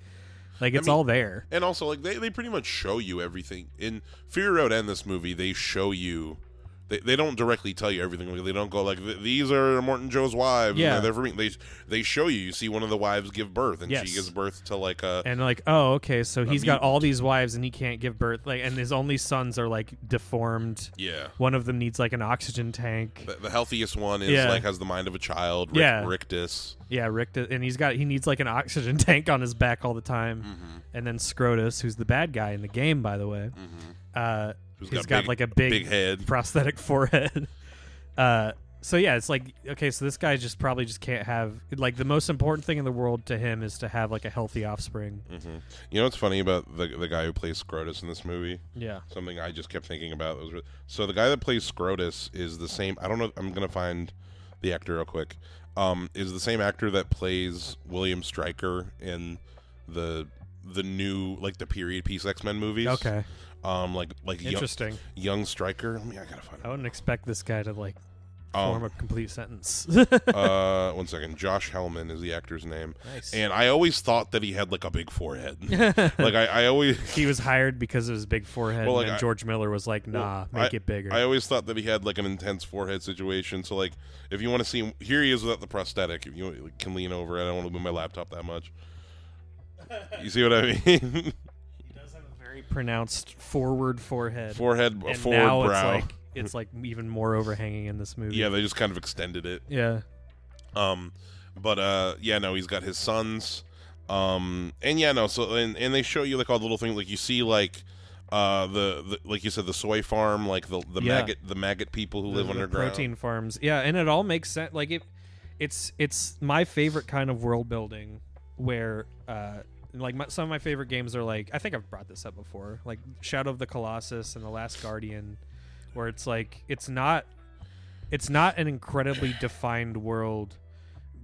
it's all there. And also like they pretty much show you everything in Fury Road and this movie. They show you. They don't directly tell you everything. Like, they don't go like, these are Morton Joe's wives. Yeah. And they're for me. They show you. You see one of the wives give birth, and Yes. she gives birth to like a. And like, oh, okay, so he's got mutant. all these wives and he can't give birth. Like, and his only sons are like deformed. Yeah. One of them needs like an oxygen tank. The healthiest one is like has the mind of a child. Rictus. Yeah, Rictus, and he needs like an oxygen tank on his back all the time. And then Scrotus, who's the bad guy in the game, by the way. He's got like a big head, prosthetic forehead. So yeah, it's like, okay, so this guy probably can't have, like, the most important thing in the world to him is to have like a healthy offspring. You know what's funny about the guy who plays Scrotus in this movie? Yeah. Something I just kept thinking about. So the guy that plays Scrotus is the same. I don't know. I'm gonna find the actor real quick. Is the same actor that plays William Stryker in the new, like, the period piece X-Men movies. Okay. Like Interesting. Young Stryker. I gotta find. I wouldn't expect this guy to like form a complete sentence. 1 second. Josh Hellman is the actor's name. Nice. And I always thought that he had like a big forehead. Like I always. He was hired because of his big forehead, Well, like, and then George Miller was like, "Nah, make it bigger." I always thought that he had like an intense forehead situation. So like, if you want to see him, here he is without the prosthetic. If you can lean over, I don't want to move my laptop that much. You see what I mean? He does have a very pronounced forward forehead. Forward now brow. It's like even more overhanging in this movie. Yeah, they just kind of extended it. Yeah. But he's got his sons. So and they show you like all the little things, like you see like the like you said, the soy farm, like the maggot people who live underground, protein farms. Yeah, and it all makes sense. Like it's my favorite kind of world building where some of my favorite games are like, I think I've brought this up before, like Shadow of the Colossus and The Last Guardian, where it's like it's not an incredibly defined world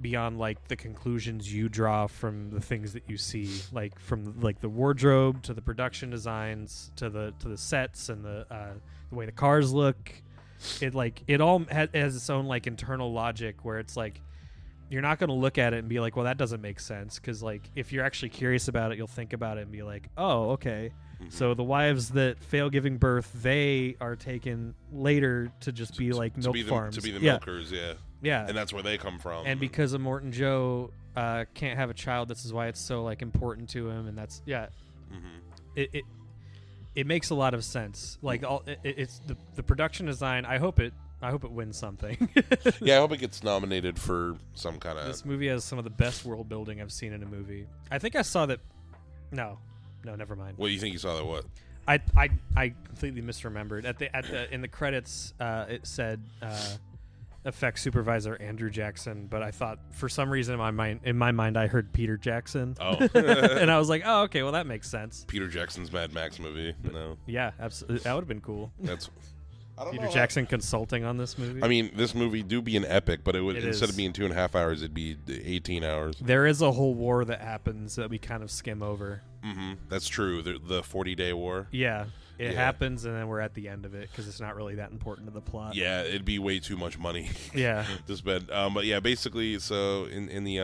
beyond like the conclusions you draw from the things that you see, like from like the wardrobe to the production designs to the sets and the way the cars look. It all has its own like internal logic where it's like you're not going to look at it and be like, well, that doesn't make sense, because like if you're actually curious about it, you'll think about it and be like, oh, okay. Mm-hmm. So the wives that fail giving birth, they are taken later to just be like milk farms. To be the milkers, yeah. Yeah. And that's where they come from. And because of Morton Joe can't have a child, this is why it's so like important to him, and that's Mm-hmm. It makes a lot of sense. Like it's the production design. I hope it wins something. Yeah, I hope it gets nominated for some kind of. This movie has some of the best world building I've seen in a movie. I think I saw that. No, never mind. What do you think you saw that? What? I completely misremembered. In the credits, it said effects supervisor Andrew Jackson, but I thought for some reason in my mind I heard Peter Jackson. Oh. And I was like, oh, okay, well that makes sense. Peter Jackson's Mad Max movie. No. Yeah, absolutely. That would have been cool. Peter Jackson consulting on this movie. I mean, this movie do be an epic, but instead of being 2.5 hours, it'd be 18 hours. There is a whole war that happens that we kind of skim over. Mm-hmm. That's true. The 40-day war. Yeah. It happens, and then we're at the end of it because it's not really that important to the plot. Yeah, it'd be way too much money. Yeah. to spend. But yeah, basically, so in the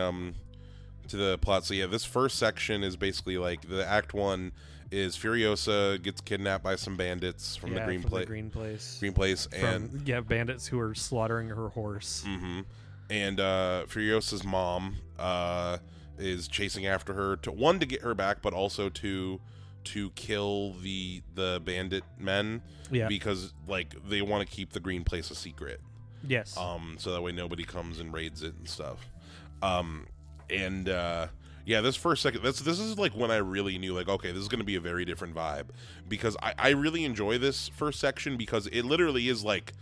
to the plot. So yeah, this first section is basically like the Act 1 is Furiosa gets kidnapped by some bandits from the Green Place, and bandits who are slaughtering her horse. Mm-hmm. And Furiosa's mom is chasing after her to get her back, but also to kill the bandit men, because like they want to keep the Green Place a secret. Yes. So that way nobody comes and raids it and stuff. This first second, this is like when I really knew, like, okay, this is going to be a very different vibe, because I really enjoy this first section because it literally is like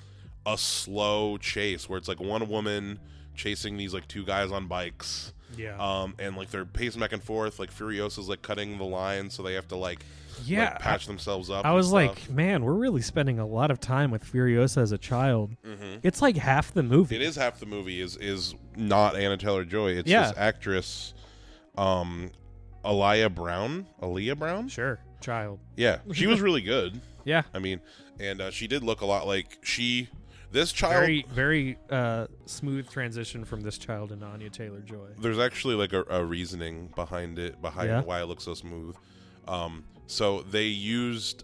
a slow chase where it's like one woman chasing these like two guys on bikes. Yeah. And like they're pacing back and forth, like Furiosa's like cutting the line, so they have to like patch themselves up. I was like, man, we're really spending a lot of time with Furiosa as a child. Mm-hmm. It's like half the movie. It is half the movie is not Anna Taylor-Joy. It's this actress, Aaliyah Brown. Sure, child. Yeah, she was really good. Yeah, I mean, and she did look a lot like this child. Very, very smooth transition from this child into Anya Taylor-Joy. There's actually like a reasoning behind why it looks so smooth. So they used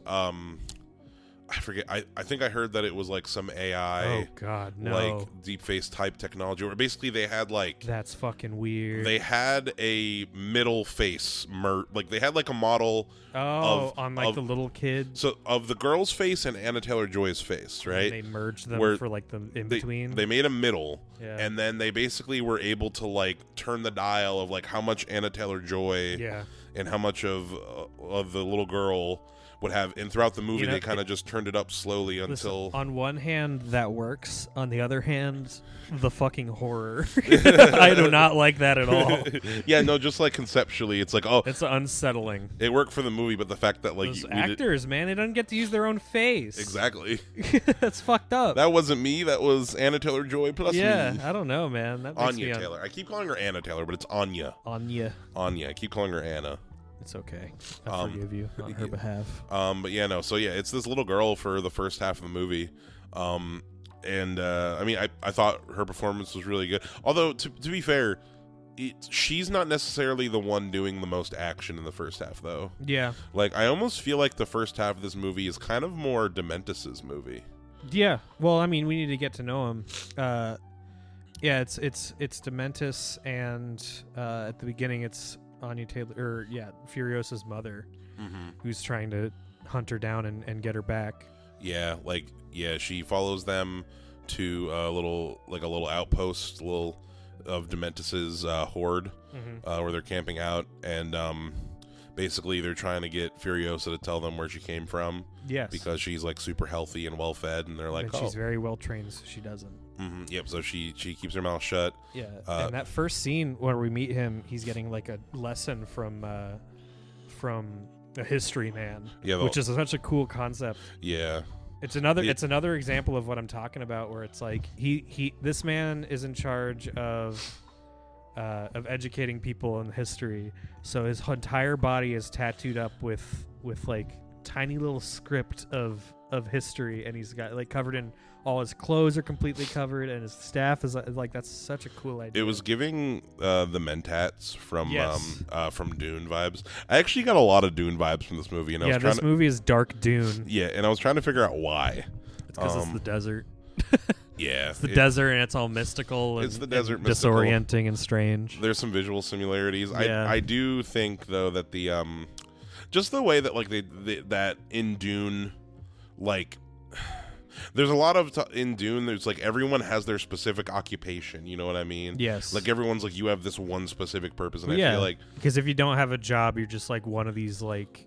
I forget. I think I heard that it was like some AI. Oh God, no! Like deep face type technology, where basically they had like that's fucking weird. They had a middle face like they had like a model. Oh, on like the little kid. So of the girl's face and Anna Taylor-Joy's face, right? And they merged them for like the in between. They made a middle, and then they basically were able to like turn the dial of like how much Anna Taylor-Joy, and how much of the little girl would have, and throughout the movie they kind of just turned it up slowly until. On one hand, that works. On the other hand, the fucking horror. I do not like that at all. Yeah, no, just like conceptually, it's like it's unsettling. It worked for the movie, but the fact that like those actors, man, they don't get to use their own face. Exactly. That's fucked up. That wasn't me. That was Anna Taylor-Joy plus me. I don't know, man. That makes Anya Taylor. I keep calling her Anna Taylor, but it's Anya. Anya. I keep calling her Anna. It's okay. I forgive you on her behalf. But yeah, no. So yeah, it's this little girl for the first half of the movie. I mean, I thought her performance was really good. Although to be fair, she's not necessarily the one doing the most action in the first half, though. Yeah. Like I almost feel like the first half of this movie is kind of more Dementis's movie. Yeah. Well, I mean, we need to get to know him. Yeah, it's Dementis, and at the beginning it's Anya Taylor, Furiosa's mother, who's trying to hunt her down and get her back. Yeah, she follows them to a little outpost, of Dementis's horde, where they're camping out, and basically they're trying to get Furiosa to tell them where she came from. Yes. Because she's like super healthy and well fed, and they're like, and she's very well trained, so she doesn't. Yep. So she keeps her mouth shut. Yeah. And that first scene where we meet him, he's getting like a lesson from a history man. Yeah. Which is such a cool concept. Yeah. It's another example of what I'm talking about, where it's like this man is in charge of educating people in history, so his entire body is tattooed up with like tiny little script of history, and he's got like covered in, all his clothes are completely covered, and his staff is like, that's such a cool idea. It was giving the Mentats from Yes. From Dune vibes. I actually got a lot of Dune vibes from this movie, and I was trying this movie is dark Dune. Yeah, and I was trying to figure out why. It's because it's the desert. Yeah, It's the desert, and it's all mystical. And, it's the desert, and mystical. disorienting and strange. There's some visual similarities. Yeah. I do think though that the just the way that like they that in Dune, like there's a lot of in Dune. There's like everyone has their specific occupation. You know what I mean? Yes. Like everyone's like, you have this one specific purpose, and I yeah, feel like because if you don't have a job, you're just like one of these like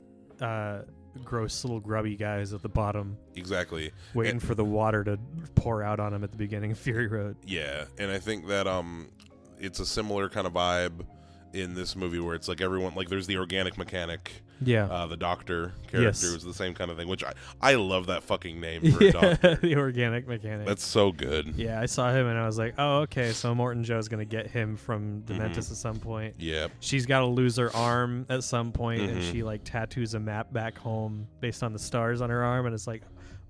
gross little grubby guys at the bottom, exactly waiting for the water to pour out on him at the beginning of Fury Road. Yeah, and I think that it's a similar kind of vibe in this movie where it's like everyone, like there's the organic mechanic. Yeah. The doctor character Yes. was the same kind of thing, which I love that fucking name for a doctor. The organic mechanic. That's so good. Yeah, I saw him and I was like, oh, okay, so Morton Joe's going to get him from Dementis at some point. Yeah. She's got to lose her arm at some point, and Mhm. she like tattoos a map back home based on the stars on her arm, and it's like,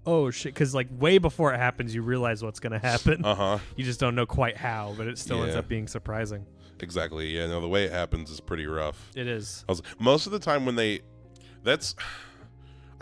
oh shit, because like way before it happens, you realize what's going to happen. Uh-huh. You just don't know quite how, but it still ends Yeah. up being surprising. Exactly. Yeah, no, the way it happens is pretty rough. It is. Most of the time when I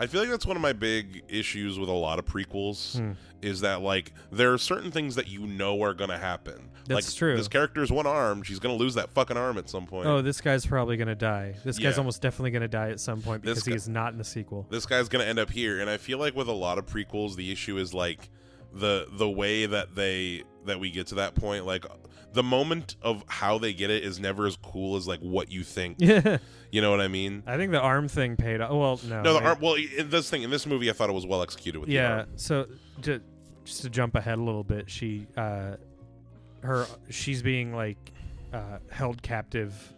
feel like that's one of my big issues with a lot of prequels is that like there are certain things that you know are going to happen. That's like, true. This character's one arm, she's going to lose that fucking arm at some point. Oh, this guy's probably going to die. This guy's Yeah. almost definitely going to die at some point because This guy- he is not in the sequel. This guy's going to end up here, and I feel like with a lot of prequels the issue is like the way that we get to that point, like the moment of how they get it is never as cool as like what you think. Yeah. You know what I mean? I think the arm thing paid off. Well, no. No, the arm. Well, in this movie, I thought it was well executed with the Yeah. arm. So just to jump ahead a little bit, she's being like held captive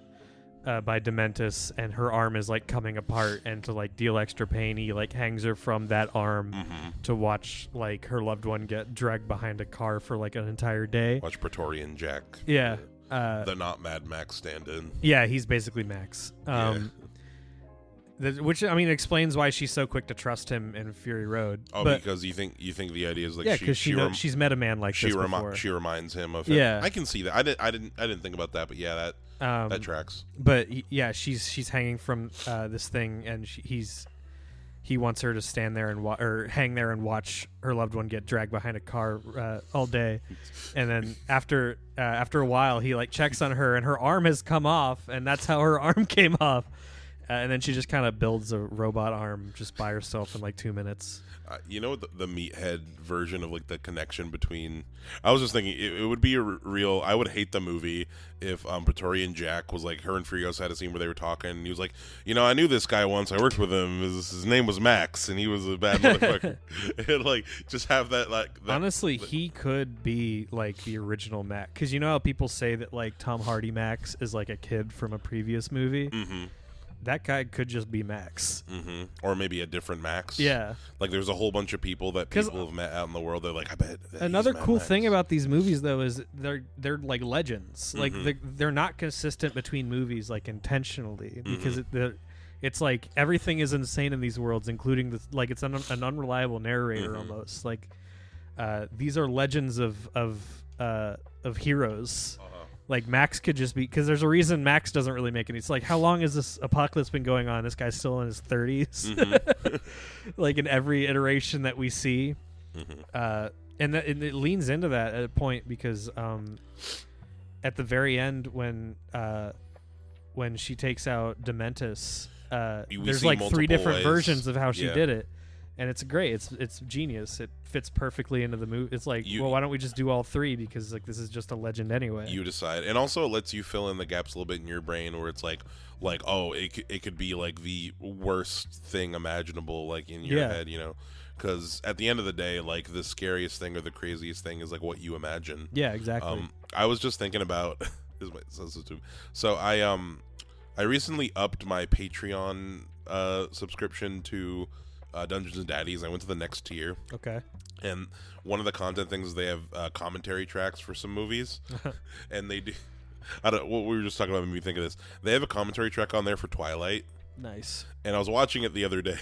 by Dementis, and her arm is like coming apart, and to like deal extra pain, he like hangs her from that arm to watch like her loved one get dragged behind a car for like an entire day. Watch Praetorian Jack. Yeah. The not Mad Max stand-in. Yeah, he's basically Max. Which I mean explains why she's so quick to trust him in Fury Road. Oh, but, because you think the idea is like yeah, because she's met a man like this before. She reminds him of Yeah. him. I can see that. I didn't think about that, but yeah, that tracks. But yeah, she's hanging from this thing, and he wants her to stand there and or hang there and watch her loved one get dragged behind a car all day, and then after a while he like checks on her, and her arm has come off, and that's how her arm came off. And then she just kind of builds a robot arm just by herself in like 2 minutes. You know the meathead version of like the connection between. I was just thinking it would be a real. I would hate the movie if Praetorian Jack was like her and Furiosa had a scene where they were talking, and he was like, I knew this guy once. I worked with him. His name was Max, and he was a bad motherfucker. And like just have that like. Honestly, he could be like the original Max, because you know how people say that like Tom Hardy Max is like a kid from a previous movie. Mm-hmm. That guy could just be Max. Mm-hmm. Or maybe a different Max. Yeah. Like there's a whole bunch of people that people have met out in the world. They're like, I bet. Another he's cool Mad thing Max. about these movies, though, is they're like legends. Like Mm-hmm. they're not consistent between movies, like intentionally, because it's like everything is insane in these worlds, including like it's an unreliable narrator almost. Like these are legends of heroes. Like Max could just be, because there's a reason Max doesn't really make it. It's like, how long has this apocalypse been going on? This guy's still in his 30s. Like in every iteration that we see. And it leans into that at a point, because at the very end when she takes out Dementis, We there's see like 3 multiple different ways. versions of how she Yeah. did it. and it's great. It's genius. It fits perfectly into the movie. It's like, well, why don't we just do all 3? Because like this is just a legend anyway. You decide, and also it lets you fill in the gaps a little bit in your brain where it's like oh, it could be like the worst thing imaginable, like in your head, because at the end of the day, like the scariest thing or the craziest thing is like what you imagine. Yeah, exactly. I was just thinking about so I recently upped my Patreon subscription to Dungeons and Daddies. I went to the next tier. Okay. And one of the content things is they have commentary tracks for some movies, and they do. What we were just talking about made me think of this. They have a commentary track on there for Twilight. Nice. And I was watching it the other day,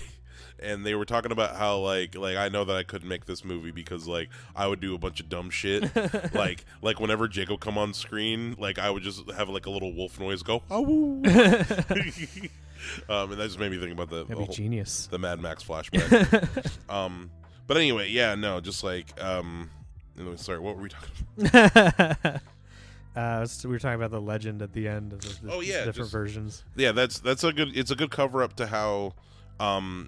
and they were talking about how like I know that I couldn't make this movie because like I would do a bunch of dumb shit. like whenever Jake would come on screen, like I would just have like a little wolf noise go, "Awoo." And that just made me think about the genius. The Mad Max flashback. But anyway, yeah, no, just like sorry, what were we talking about? We were talking about the legend at the end of the different versions. Yeah, it's a good cover up to how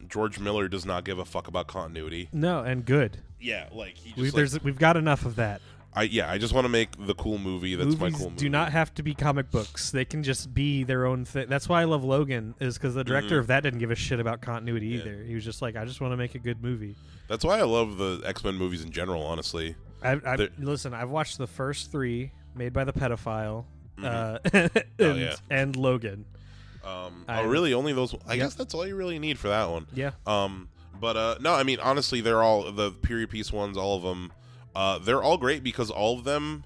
George Miller does not give a fuck about continuity. No, and good. Yeah, like he just we've got enough of that. I just want to make the cool movie. That's Movies my cool movie. Do not have to be comic books. They can just be their own thing. That's why I love Logan, is because the director of that didn't give a shit about continuity either. He was just like, I just want to make a good movie. That's why I love the X-Men movies in general, honestly. Listen, I've watched the first 3 made by the pedophile and Logan. Really? Only those? I guess that's all you really need for that one. Yeah. But no, I mean, honestly, they're all the period piece ones. All of them, they're all great because all of them,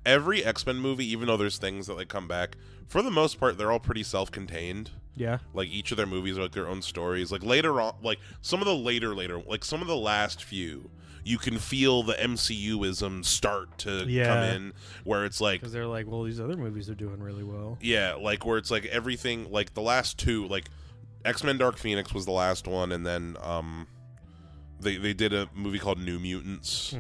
every X-Men movie, even though there's things that like come back, for the most part, they're all pretty self-contained. Yeah. Like each of their movies are like their own stories. Like later on, like some of the later, like some of the last few, you can feel the MCU-ism start to come in, where it's like, because they're like, well, these other movies are doing really well. Yeah, like where it's like everything, like the last 2, like X-Men Dark Phoenix was the last one, and then they did a movie called New Mutants.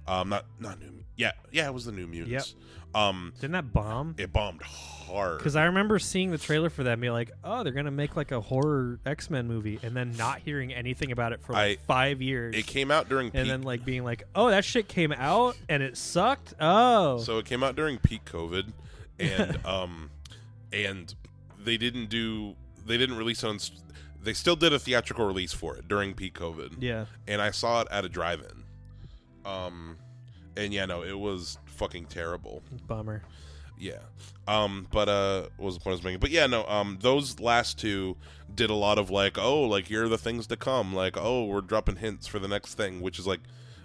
Not New. Yeah, it was the New Mutants. Yep. Didn't that bomb? It bombed hard. Because I remember seeing the trailer for that and being like, oh, they're gonna make like a horror X-Men movie, and then not hearing anything about it for like 5 years. It came out during and then like being like, oh, that shit came out and it sucked. Oh, so it came out during peak COVID, and and they didn't release it on. They still did a theatrical release for it during peak COVID. Yeah, and I saw it at a drive-in. And yeah, no, it was fucking terrible. Bummer. Yeah. But what was the point I was making? But yeah, no, those last 2 did a lot of like, oh, like here are the things to come. Like, oh, we're dropping hints for the next thing, which is like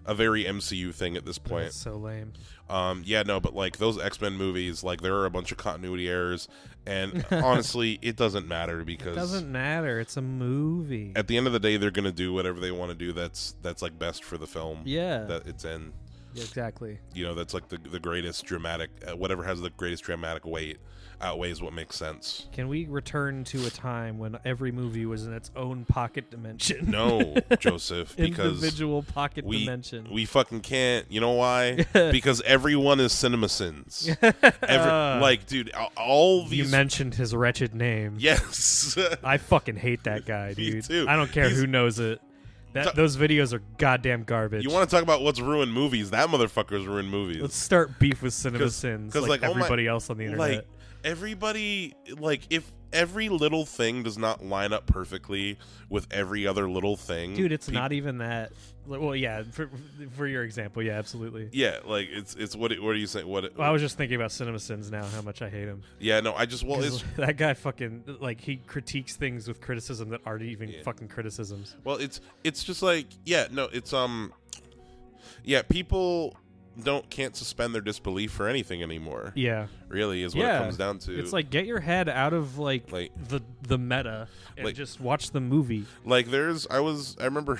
a very MCU thing at this point. That's so lame. Yeah, no, but like those X-Men movies, like there are a bunch of continuity errors, and honestly, it doesn't matter because it doesn't matter. It's a movie. At the end of the day, they're gonna do whatever they want to do. That's like best for the film. Yeah, that it's in. Yeah, exactly. That's like the greatest dramatic, whatever has the greatest dramatic weight outweighs what makes sense. Can we return to a time when every movie was in its own pocket dimension? No, Joseph, because individual pocket dimension. We fucking can't. You know why? Because everyone is CinemaSins. Like, dude, all these. You mentioned his wretched name. Yes. I fucking hate that guy, dude. Me too. I don't care who knows it. Those videos are goddamn garbage. You want to talk about what's ruined movies? That motherfucker's ruined movies. Let's start beef with CinemaSins, like everybody else on the internet. Like, everybody, like, if every little thing does not line up perfectly with every other little thing, dude, it's not even that. Well, yeah, for your example, yeah, absolutely. Yeah, like it's what are you saying? Well, I was just thinking about CinemaSins now, how much I hate him. Yeah, no, I just that guy fucking like he critiques things with criticism that aren't even fucking criticisms. Well, it's just like it's people can't suspend their disbelief for anything anymore. Yeah, really is what it comes down to. It's like, get your head out of like the meta and just watch the movie. Like I remember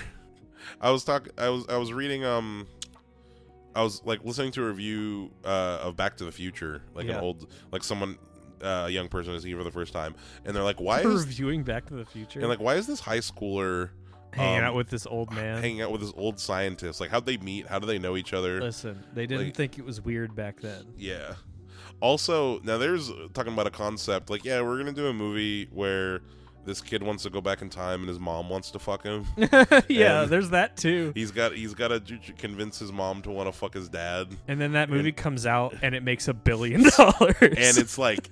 I was reading I was like listening to a review of Back to the Future, like an old, like someone a young person is seeing for the first time, and they're like, why is reviewing Back to the Future, and like, why is this high schooler hanging out with this old man, hanging out with this old scientist? Like, how'd they meet? How do they know each other? Listen, they didn't think it was weird back then. Yeah. Also, now there's talking about a concept like, we're gonna do a movie where this kid wants to go back in time and his mom wants to fuck him. Yeah, And there's that too. He's got to convince his mom to want to fuck his dad. And then that movie comes out and it makes $1 billion. And it's like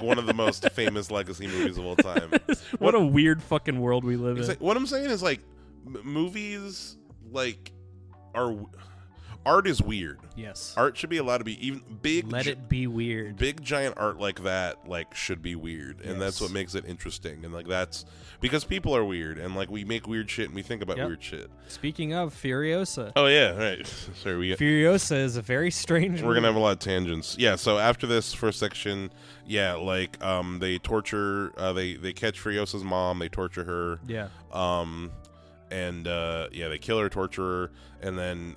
one of the most famous legacy movies of all time. What a weird fucking world we live in. Like, what I'm saying is like movies like art is weird. Yes. Art should be allowed to be even big. Let it be weird. Big giant art like that should be weird, and that's what makes it interesting. And that's because people are weird, and we make weird shit and we think about weird shit. Speaking of Furiosa. Oh yeah, right. Sorry, Furiosa is a very strange. We're gonna have a lot of tangents. Yeah. So after this first section, they torture. They catch Furiosa's mom. They torture her. Yeah. And they kill her, torture her, and then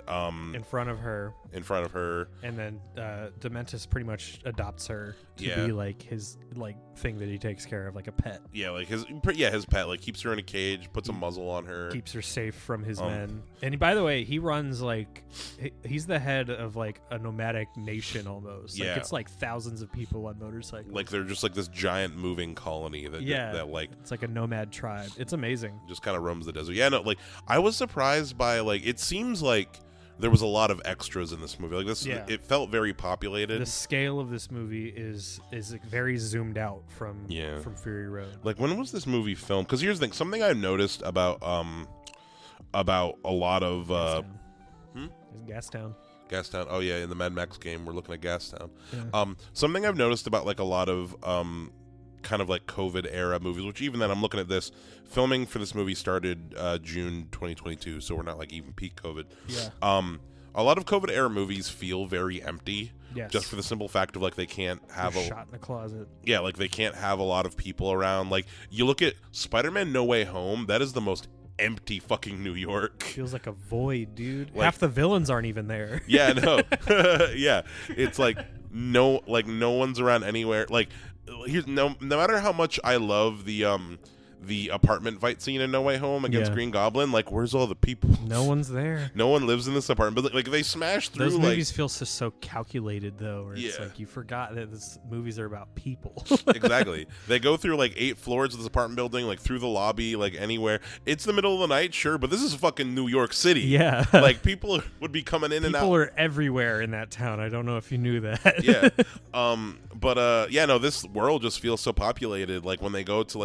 in front of her, and then Dementis pretty much adopts her to be his thing that he takes care of, like a pet. His pet, keeps her in a cage, puts a muzzle on her, keeps her safe from his men. And by the way, he runs he's the head of a nomadic nation almost. It's thousands of people on motorcycles. They're just this giant moving colony that it's like a nomad tribe. It's amazing. Just kind of roams the desert. Yeah, no, I was surprised by it seems like there was a lot of extras in this movie. It felt very populated. The scale of this movie is very zoomed out from Fury Road. When was this movie filmed? Because here's the thing, something I noticed about a lot of Gastown. Gastown. Oh yeah, in the Mad Max game, we're looking at Gastown. Yeah. Something I've noticed about a lot of kind of COVID era movies, which even then I'm looking at this filming for this movie started June 2022, so we're not even peak COVID. A lot of COVID era movies feel very empty. Yes. Just for the simple fact of they can't have shot in a closet. Yeah, they can't have a lot of people around. You look at Spider-Man No Way Home, that is the most empty fucking New York. Feels like a void, dude. Half the villains aren't even there. Yeah, no. Yeah. It's no one's around anywhere. Here's no matter how much I love the apartment fight scene in No Way Home against Green Goblin, where's all the people? No one's there. No one lives in this apartment. But they smash through. Those movies feel so calculated, though. Where it's you forgot that these movies are about people. Exactly. They go through 8 floors of this apartment building, through the lobby, anywhere. It's the middle of the night, sure, but this is fucking New York City. Yeah. People would be coming in and out. People are everywhere in that town. I don't know if you knew that. Yeah. This world just feels so populated. When they go to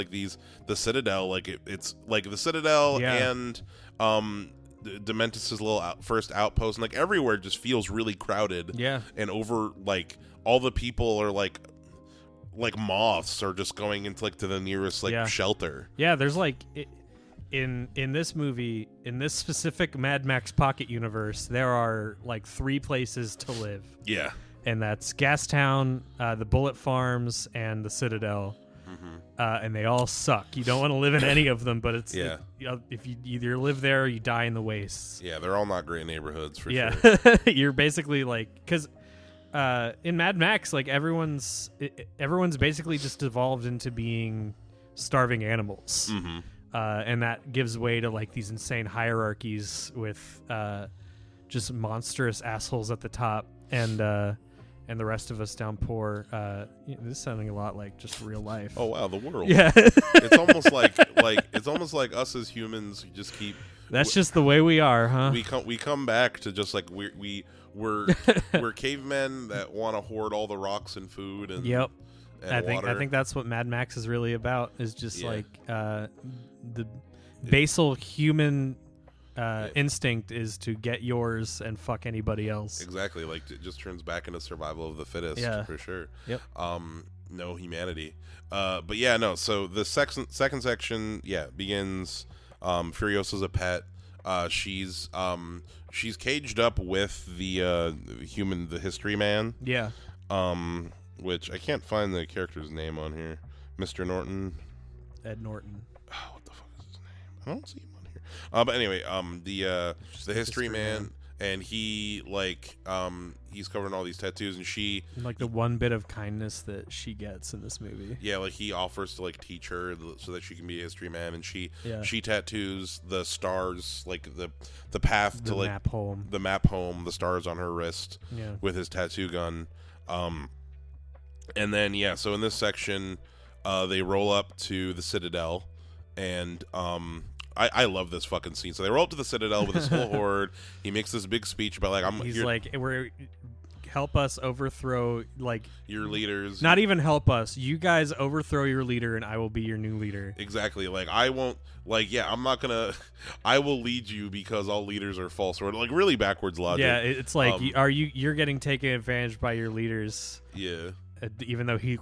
the Citadel, it's the Citadel and Dementis' little first outpost, and everywhere just feels really crowded. Yeah. And over all the people are like moths are just going into to the nearest shelter. Yeah, there's in this movie, in this specific Mad Max Pocket universe, there are 3 places to live. Yeah. And that's Gastown, the Bullet Farms, and the Citadel. And they all suck. You don't want to live in any of them, but it's if you either live there or you die in the wastes. Yeah, they're all not great neighborhoods for sure. You're basically because in Mad Max, everyone's basically just evolved into being starving animals, and that gives way to like these insane hierarchies with just monstrous assholes at the top, and the rest of us down poor. This is sounding a lot like just real life. Oh wow, the world. Yeah, it's almost like us as humans. We just keep. That's just the way we are, huh? We come back to just like we're cavemen that want to hoard all the rocks and food and yep. And I think that's what Mad Max is really about. Is just like the basal human instinct is to get yours and fuck anybody else. Exactly. Like it just turns back into survival of the fittest. Yeah. For sure. Yep. No humanity. But yeah, no. So the second section, begins. Furiosa's a pet. She's caged up with the history man. Yeah. Which I can't find the character's name on here. Mr. Norton. Ed Norton. Oh, what the fuck is his name? I don't see him on here. But anyway, the history man, and he he's covering all these tattoos, and she like the one bit of kindness that she gets in this movie. Yeah, like he offers to like teach her so that she can be a history man, and she tattoos the stars, like the path to like the map home, the stars on her wrist with his tattoo gun. And then so in this section, they roll up to the Citadel, and I love this fucking scene. So they roll up to the Citadel with this whole horde. He makes this big speech about like He's like, we're help us overthrow your leaders. Not even help us. You guys overthrow your leader, and I will be your new leader. Exactly. Like I won't. Like I'm not gonna. I will lead you because all leaders are false. Or like really backwards logic. Yeah, it's like you're getting taken advantage by your leaders. Yeah. Even though he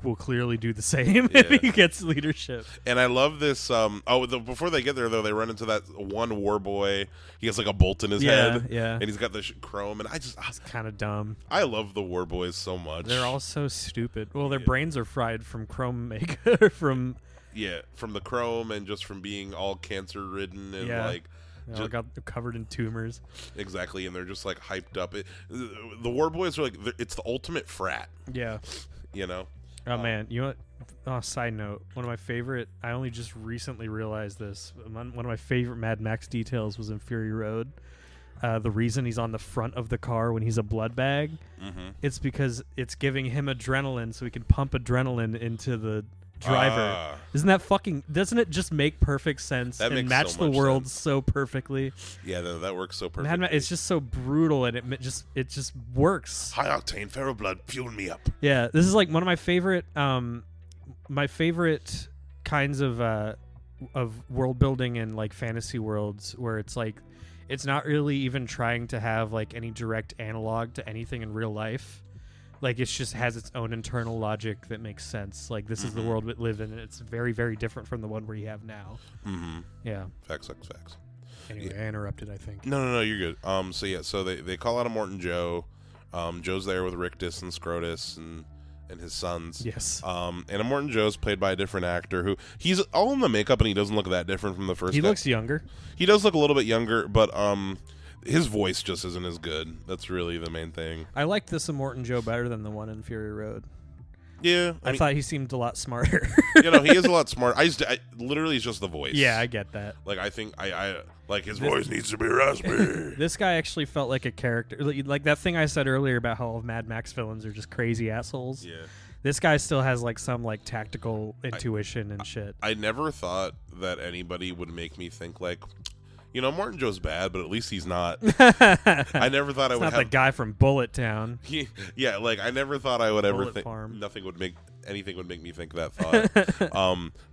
will clearly do the same if he gets leadership. And I love this. Before they get there, though, they run into that one war boy. He has like a bolt in his head. Yeah. And he's got the chrome. And it's kind of dumb. I love the war boys so much. They're all so stupid. Well, their brains are fried from chrome maker. from the chrome and just from being all cancer ridden and like. They all got covered in tumors. Exactly, and they're just like hyped up. The war boys are like it's the ultimate frat. Yeah, you know. Oh man, you know what? Oh, side note: one of my favorite. I only just recently realized this. One of my favorite Mad Max details was in Fury Road. The reason he's on the front of the car when he's a blood bag, it's because it's giving him adrenaline, so he can pump adrenaline into the driver. Isn't that fucking? Doesn't it just make perfect sense and match the world so perfectly? Yeah, that works so perfectly. Man, it's just so brutal, and it just works. High octane feral blood, fuel me up. Yeah, this is like one of my favorite kinds of world building in like fantasy worlds, where it's like it's not really even trying to have like any direct analog to anything in real life. Like it just has its own internal logic that makes sense. Like this is the world we live in, and it's very, very different from the one we have now. Yeah. Facts. Anyway, I interrupted, I think. No, you're good. So they call out a Morton Joe. Joe's there with Rictus and Scrotus and his sons. Yes. And a Morton Joe's played by a different actor who he's all in the makeup and he doesn't look that different from the first. He looks younger. He does look a little bit younger, but his voice just isn't as good. That's really the main thing. I liked this Immortan Joe better than the one in Fury Road. Yeah. I mean, thought he seemed a lot smarter. He is a lot smarter. I literally, it's just the voice. Yeah, I get that. Like, I think I like his voice needs to be raspy. This guy actually felt like a character. Like that thing I said earlier about how all of Mad Max villains are just crazy assholes. Yeah. This guy still has like some like tactical intuition and shit. I never thought that anybody would make me think like, Morton Joe's bad, but at least he's not. I never thought I would not have the guy from Bullet Town. I never thought I would ever think anything would make me think that thought.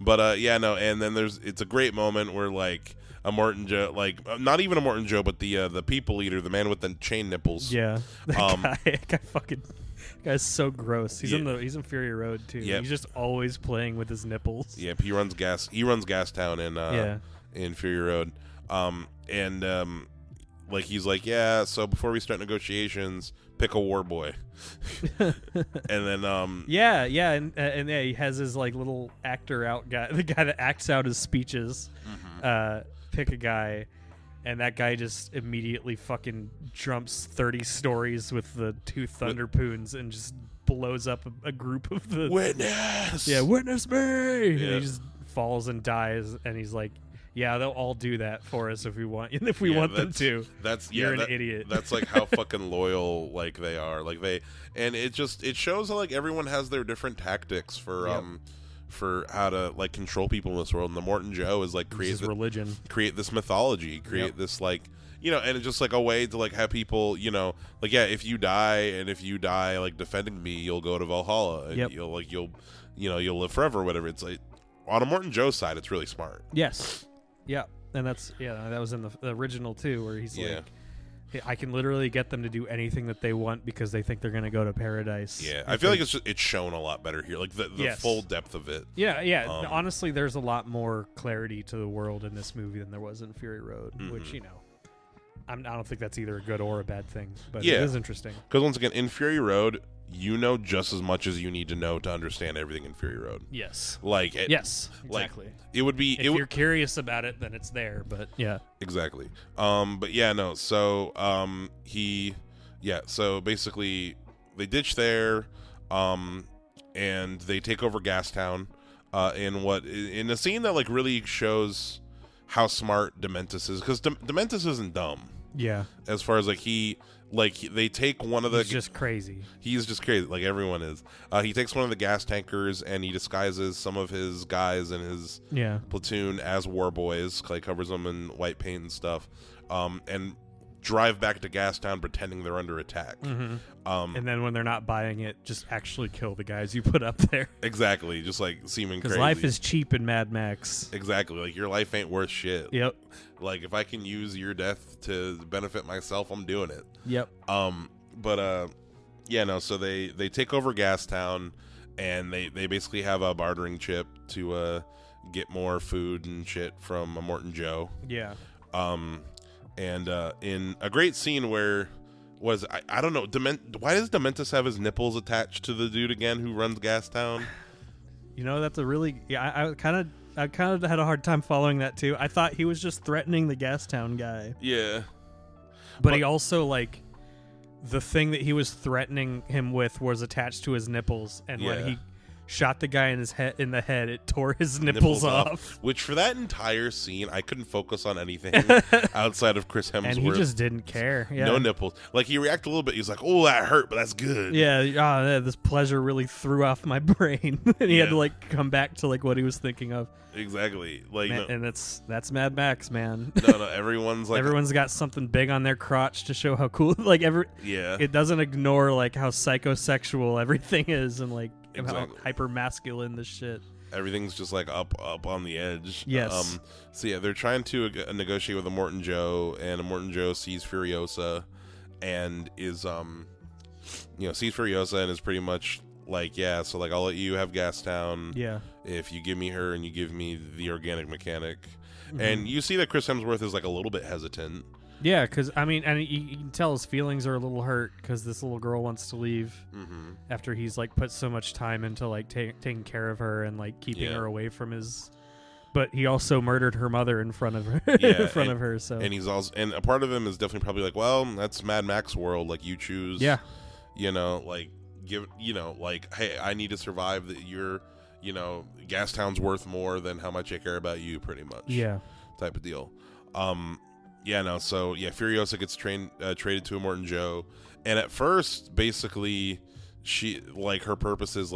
And then it's a great moment where like a Morton Joe, like not even a Morton Joe, but the people eater, the man with the chain nipples. Yeah, that guy guy's so gross. He's in Fury Road too. Yep. He's just always playing with his nipples. Yep, he runs Gas Town in Fury Road. Like he's like, yeah, so before we start negotiations, pick a war boy. And then and he has his like little actor out guy, the guy that acts out his speeches. Pick a guy, and that guy just immediately fucking jumps 30 stories with the two Thunderpoons and just blows up a group of the witness. Yeah, witness me. Yeah. And he just falls and dies, and he's like, yeah, they'll all do that for us if we want want them to. You're an idiot. That's like how fucking loyal like they are. Like it shows how like everyone has their different tactics for how to like control people in this world. And the Morton Joe is like create religion, create this mythology, create this like and it's just like a way to like have people if you die like defending me, you'll go to Valhalla and you'll live forever or whatever. It's like on a Morton Joe side, it's really smart. Yes. Yeah, and that was in the original too, where he's like, I can literally get them to do anything that they want because they think they're going to go to paradise. Yeah, I feel like it's shown a lot better here, like the full depth of it. Yeah. Honestly, there's a lot more clarity to the world in this movie than there was in Fury Road, which I don't think that's either a good or a bad thing, but it is interesting. Because once again, in Fury Road, just as much as you need to know to understand everything in Fury Road. Yes. Yes, exactly. Like, it would be... If you're curious about it, then it's there, but yeah. Exactly. So basically, they ditch there, and they take over Gastown, in a scene that, like, really shows how smart Dementus is, because Dementus isn't dumb. Yeah. As far as they take one of the. He's just crazy. He's just crazy, like everyone is. He takes one of the gas tankers and he disguises some of his guys in his platoon as war boys. Like covers them in white paint and stuff, and drive back to Gastown pretending they're under attack. And then when they're not buying it, just actually kill the guys you put up there. Exactly, just like seeming crazy. Because life is cheap in Mad Max. Exactly, like your life ain't worth shit. Yep. Like if I can use your death to benefit myself, I'm doing it. Yep. So they take over Gastown, and they basically have a bartering chip to get more food and shit from Morton Joe. Yeah. And in a great scene where I don't know, why does Dementus have his nipples attached to the dude again who runs Gastown? You know, that's a really I kind of had a hard time following that too. I thought he was just threatening the Gastown guy. Yeah. But he also the thing that he was threatening him with was attached to his nipples, and when he shot the guy in the head, it tore his nipples off. Which for that entire scene, I couldn't focus on anything outside of Chris Hemsworth. And he just didn't care. Yeah. No nipples. Like he reacted a little bit. He was like, "Oh, that hurt, but that's good." Yeah. This pleasure really threw off my brain, and he had to come back to what he was thinking of. Exactly. And that's Mad Max, man. No, everyone's got something big on their crotch to show how cool. It doesn't ignore how psychosexual everything is, and how hyper masculine this shit. Everything's just up on the edge. Yes. They're trying to negotiate with a Morton Joe, and a Morton Joe sees Furiosa, and is sees Furiosa and is pretty much I'll let you have Gastown. Yeah. If you give me her and you give me the organic mechanic. And you see that Chris Hemsworth is a little bit hesitant. Yeah, because and you can tell his feelings are a little hurt because this little girl wants to leave after he's put so much time into taking care of her and keeping her away from his. But he also murdered her mother in front of her. Of her. So and he's also a part of him is definitely probably well, that's Mad Max world. You choose. Yeah. Hey, I need to survive. That you're, Gastown's worth more than how much I care about you, pretty much. Yeah. Type of deal. Furiosa gets traded to a Morton Joe, and at first, basically, she her purpose is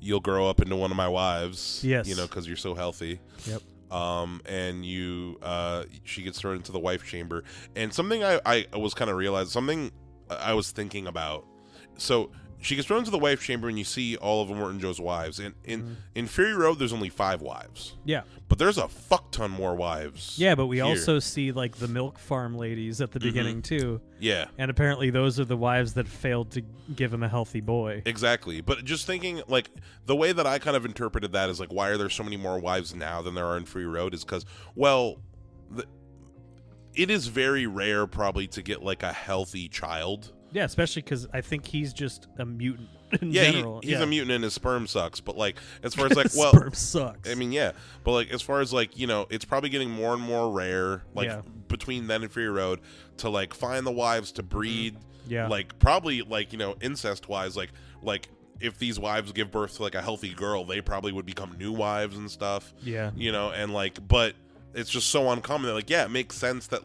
you'll grow up into one of my wives. Yes. Because you're so healthy. Yep. And she gets thrown into the wife chamber, and something I was kind of realized, something I was thinking about. So she gets thrown into the wife chamber, and you see all of Morton Joe's wives. And in Fury Road, there's only 5 wives. Yeah. But there's a fuck ton more wives. Yeah, but we here. also see the milk farm ladies at the beginning too. Yeah. And apparently those are the wives that failed to give him a healthy boy. Exactly. But just thinking the way that I kind of interpreted that is why are there so many more wives now than there are in Fury Road is because it is very rare probably to get a healthy child. Yeah, especially because I think he's just a mutant in yeah, general. He's a mutant and his sperm sucks. But as far as sperm sucks. I mean, yeah. But as far as it's probably getting more and more rare. Between then and Fury Road to find the wives to breed. Yeah. Probably incest wise if these wives give birth to a healthy girl, they probably would become new wives and stuff. Yeah. And but it's just so uncommon that it makes sense that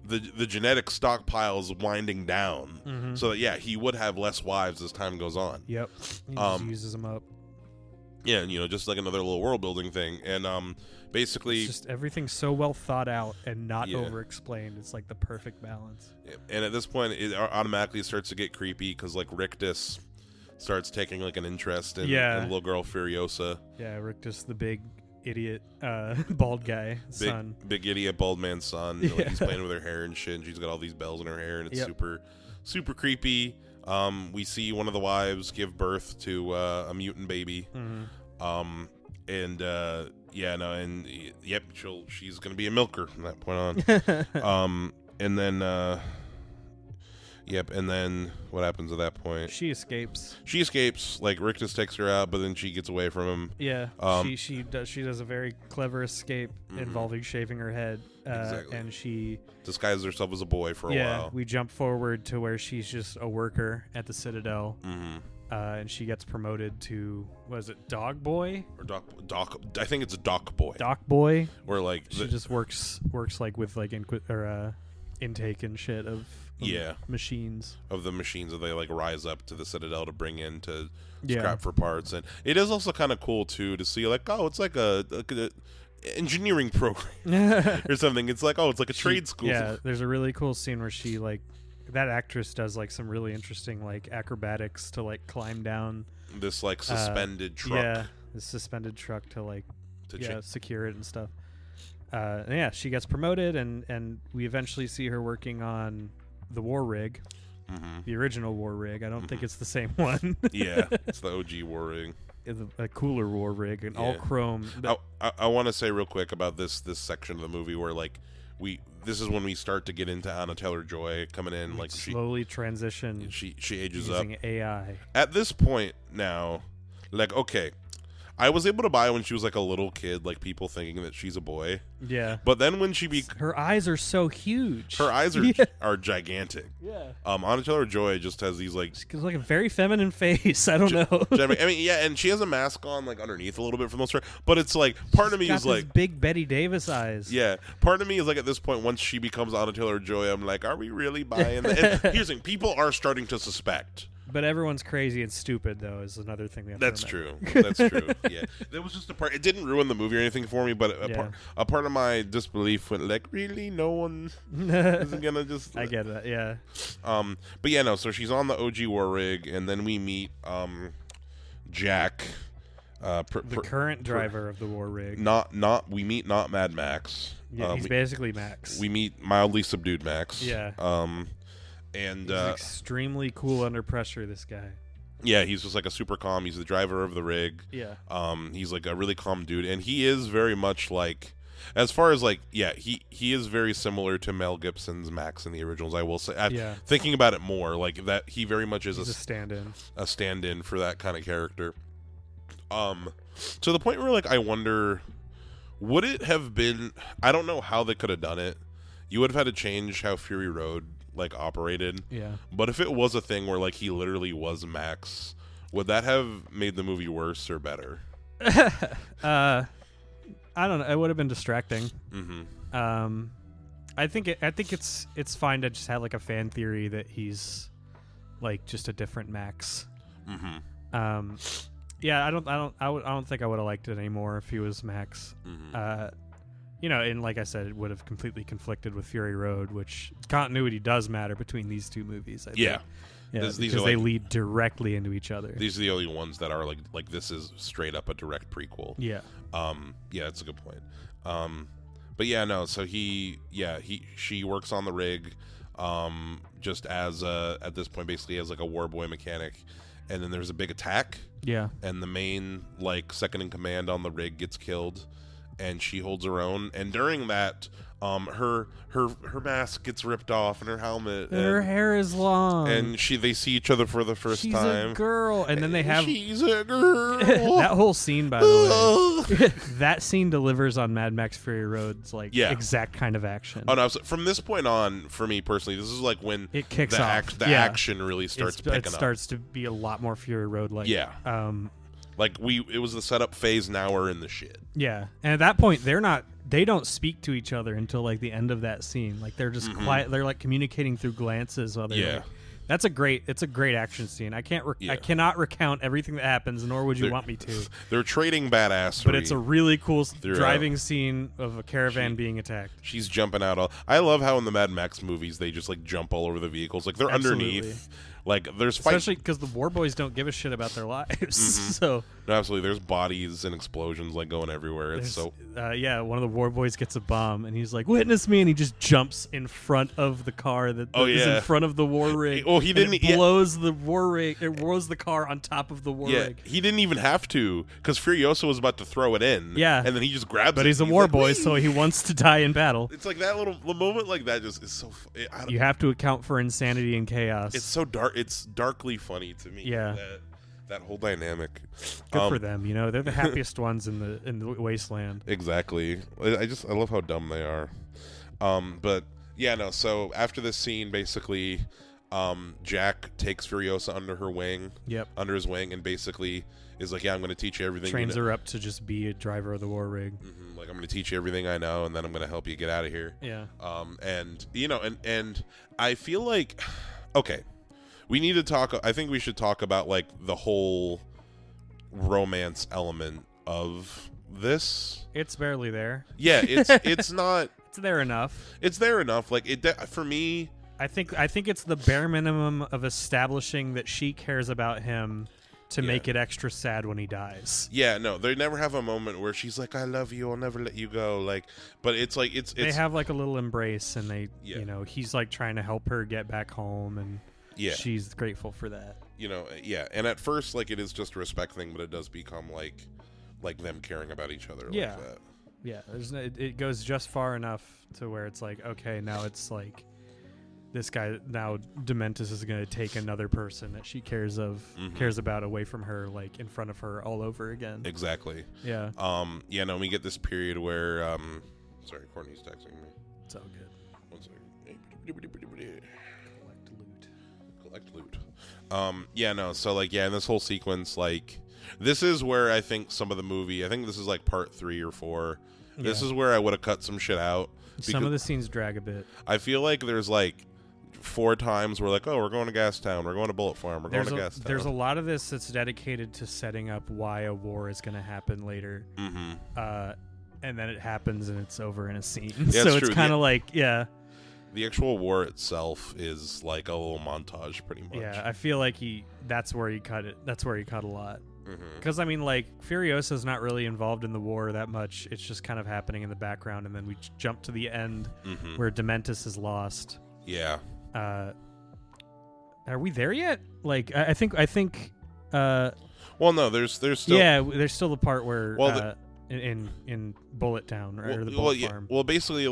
the genetic stockpile is winding down, so that he would have less wives as time goes on. Yep, he just uses them up. Yeah, and just another little world building thing, and basically, it's just everything's so well thought out and not over explained. It's the perfect balance. Yeah. And at this point, it automatically starts to get creepy because Rictus starts taking an interest in little girl Furiosa. Yeah, Rictus, the big idiot bald guy son. Big idiot bald man son. He's playing with her hair and shit, and she's got all these bells in her hair, and it's super creepy. We see one of the wives give birth to a mutant baby. She's gonna be a milker from that point on. And then and then what happens at that point? She escapes. Rictus takes her out, but then she gets away from him. Yeah, she does a very clever escape involving shaving her head. Exactly. And she disguises herself as a boy for a while. Yeah, we jump forward to where she's just a worker at the Citadel. And she gets promoted to, was it Dog Boy? Or Doc I think it's Doc Boy. Doc Boy? Or she just works with intake and shit of machines. Of the machines that they like rise up to the Citadel to bring in to Yeah. scrap for parts. And it is also kind of cool too to see like, oh, it's like a engineering program or something. It's like, oh, it's like a trade school. Yeah, there's a really cool scene where she like that actress does like some really interesting like acrobatics to like climb down this like suspended truck. Yeah, this suspended truck to like secure it and stuff. And yeah, she gets promoted, and we eventually see her working on the war rig, the original war rig. I don't think it's the same one. Yeah, it's the OG war rig. It's a cooler war rig, and all chrome. I want to say real quick about this section of the movie where like this is when we start to get into Anna Taylor-Joy coming in, like slowly transition. She ages using up. AI. At this point now, like, okay, I was able to buy when she was like a little kid, like people thinking that she's a boy. Yeah. But then when she her eyes are so huge. Her eyes are gigantic. Yeah. Anna Taylor-Joy just has these like she's like a very feminine face. I don't know. I mean, yeah, and she has a mask on like underneath a little bit for the most part. But it's like part of me is like big Betty Davis eyes. Yeah. Part of me is like at this point, once she becomes Anna Taylor-Joy, I'm like, are we really buying that? And here's the thing, people are starting to suspect. But everyone's crazy and stupid, though, is another thing we have That's to true. That's true. Yeah. There was just a part. It didn't ruin the movie or anything for me, but a part of my disbelief went like, really? No one isn't going to just... I get that, yeah. But yeah, no, so she's on the OG war rig, and then we meet Jack. The current driver of the war rig. We meet not Mad Max. Yeah, he's basically Max. We meet mildly subdued Max. Yeah. And he's extremely cool under pressure, this guy. Yeah, he's just like a super calm. He's the driver of the rig. Yeah. He's like a really calm dude, and he is very much like, as far as like, yeah, he is very similar to Mel Gibson's Max in the originals. I will say, thinking about it more, like that, he very much is a stand-in, for that kind of character. To the point where like I wonder, would it have been? I don't know how they could have done it. You would have had to change how Fury Road like operated. Yeah. But if it was a thing where like he literally was Max, would that have made the movie worse or better? I don't know. It would have been distracting. Mm-hmm. I think it's fine to just have like a fan theory that he's like just a different Max. Mm-hmm. Yeah, I don't think I would have liked it anymore if he was Max. Mm-hmm. You know, and like I said, it would have completely conflicted with Fury Road, which continuity does matter between these two movies. I think. Yeah, because they lead directly into each other. These are the only ones that are like this is straight up a direct prequel. Yeah. Yeah, that's a good point. But yeah, no. So she works on the rig, just as at this point basically as like a war boy mechanic, and then there's a big attack. Yeah. And the main like second in command on the rig gets killed. And she holds her own, and during that, her mask gets ripped off and her helmet. And her hair is long. And they see each other for the first time. She's a girl, and then they have. She's a girl. That whole scene, by the way, that scene delivers on Mad Max Fury Road's exact kind of action. Oh no! So from this point on, for me personally, this is like when it kicks off. The action really starts picking up. It starts to be a lot more Fury Road like. Yeah. Like it was the setup phase. Now we're in the shit. Yeah, and at that point, they don't speak to each other until like the end of that scene. Like they're just quiet. They're like communicating through glances. While they're it's a great action scene. I cannot recount everything that happens, nor would you want me to. They're trading badassery, but it's a really cool driving scene of a caravan being attacked. She's jumping out. I love how in the Mad Max movies they just like jump all over the vehicles. Like they're underneath. Like there's especially because the war boys don't give a shit about their lives. So no, absolutely, there's bodies and explosions like going everywhere. It's so one of the war boys gets a bomb and he's like, "Witness me!" and he just jumps in front of the car that is in front of the war rig. Oh, he didn't. It blows the war rig. It blows the car on top of the war rig. He didn't even have to because Furiosa was about to throw it in. Yeah, and then he just grabs it. But he's a war boy, so he wants to die in battle. It's like that the moment like that just is so. You have to account for insanity and chaos. It's so dark. It's darkly funny to me. Yeah. That whole dynamic. Good for them, they're the happiest ones in the wasteland. Exactly. I love how dumb they are. But yeah, no. So after this scene, basically, Jack takes Furiosa under his wing, and basically is like, yeah, I'm going to teach you everything. Trains her up to just be a driver of the war rig. Mm-hmm. Like, I'm going to teach you everything I know, and then I'm going to help you get out of here. Yeah. And and I feel like, okay, we need to talk. I think we should talk about like the whole romance element of this. It's barely there. Yeah, it's not. It's there enough. It's there enough. Like for me. I think it's the bare minimum of establishing that she cares about him to make it extra sad when he dies. Yeah, no, they never have a moment where she's like, "I love you, I'll never let you go." Like, but it's like it's they have like a little embrace, and they he's like trying to help her get back home, and she's grateful for that. And at first, like, it is just a respect thing, but it does become like them caring about each other. Yeah, like that. Yeah. It goes just far enough to where it's like, okay, now it's like. This guy now, Dementus is going to take another person that she cares about away from her, like in front of her all over again. Exactly. Yeah. No, we get this period where, sorry, Courtney's texting me. It's all good. 1 second. Collect loot. So like, in this whole sequence, like, this is where I think some of the movie, I think this is like part 3 or 4. Yeah. This is where I would have cut some shit out. Some of the scenes drag a bit. I feel like there's like 4 times we're like, oh, we're going to Gastown, we're going to Bullet Farm, we're going to Gastown. There's a lot of this that's dedicated to setting up why a war is going to happen later. Mm-hmm. And then it happens and it's over in a scene. Yeah, so it's kind of like, the actual war itself is like a little montage, pretty much. Yeah, I feel like that's where he cut it. That's where he cut a lot. Because, I mean, like, Furiosa's not really involved in the war that much. It's just kind of happening in the background, and then we jump to the end where Dementus is lost. Yeah. Are we there yet? Like, I think. Well, no, there's still. Yeah, there's still the part where in Bullet Town or the Bullet Farm. Well, basically,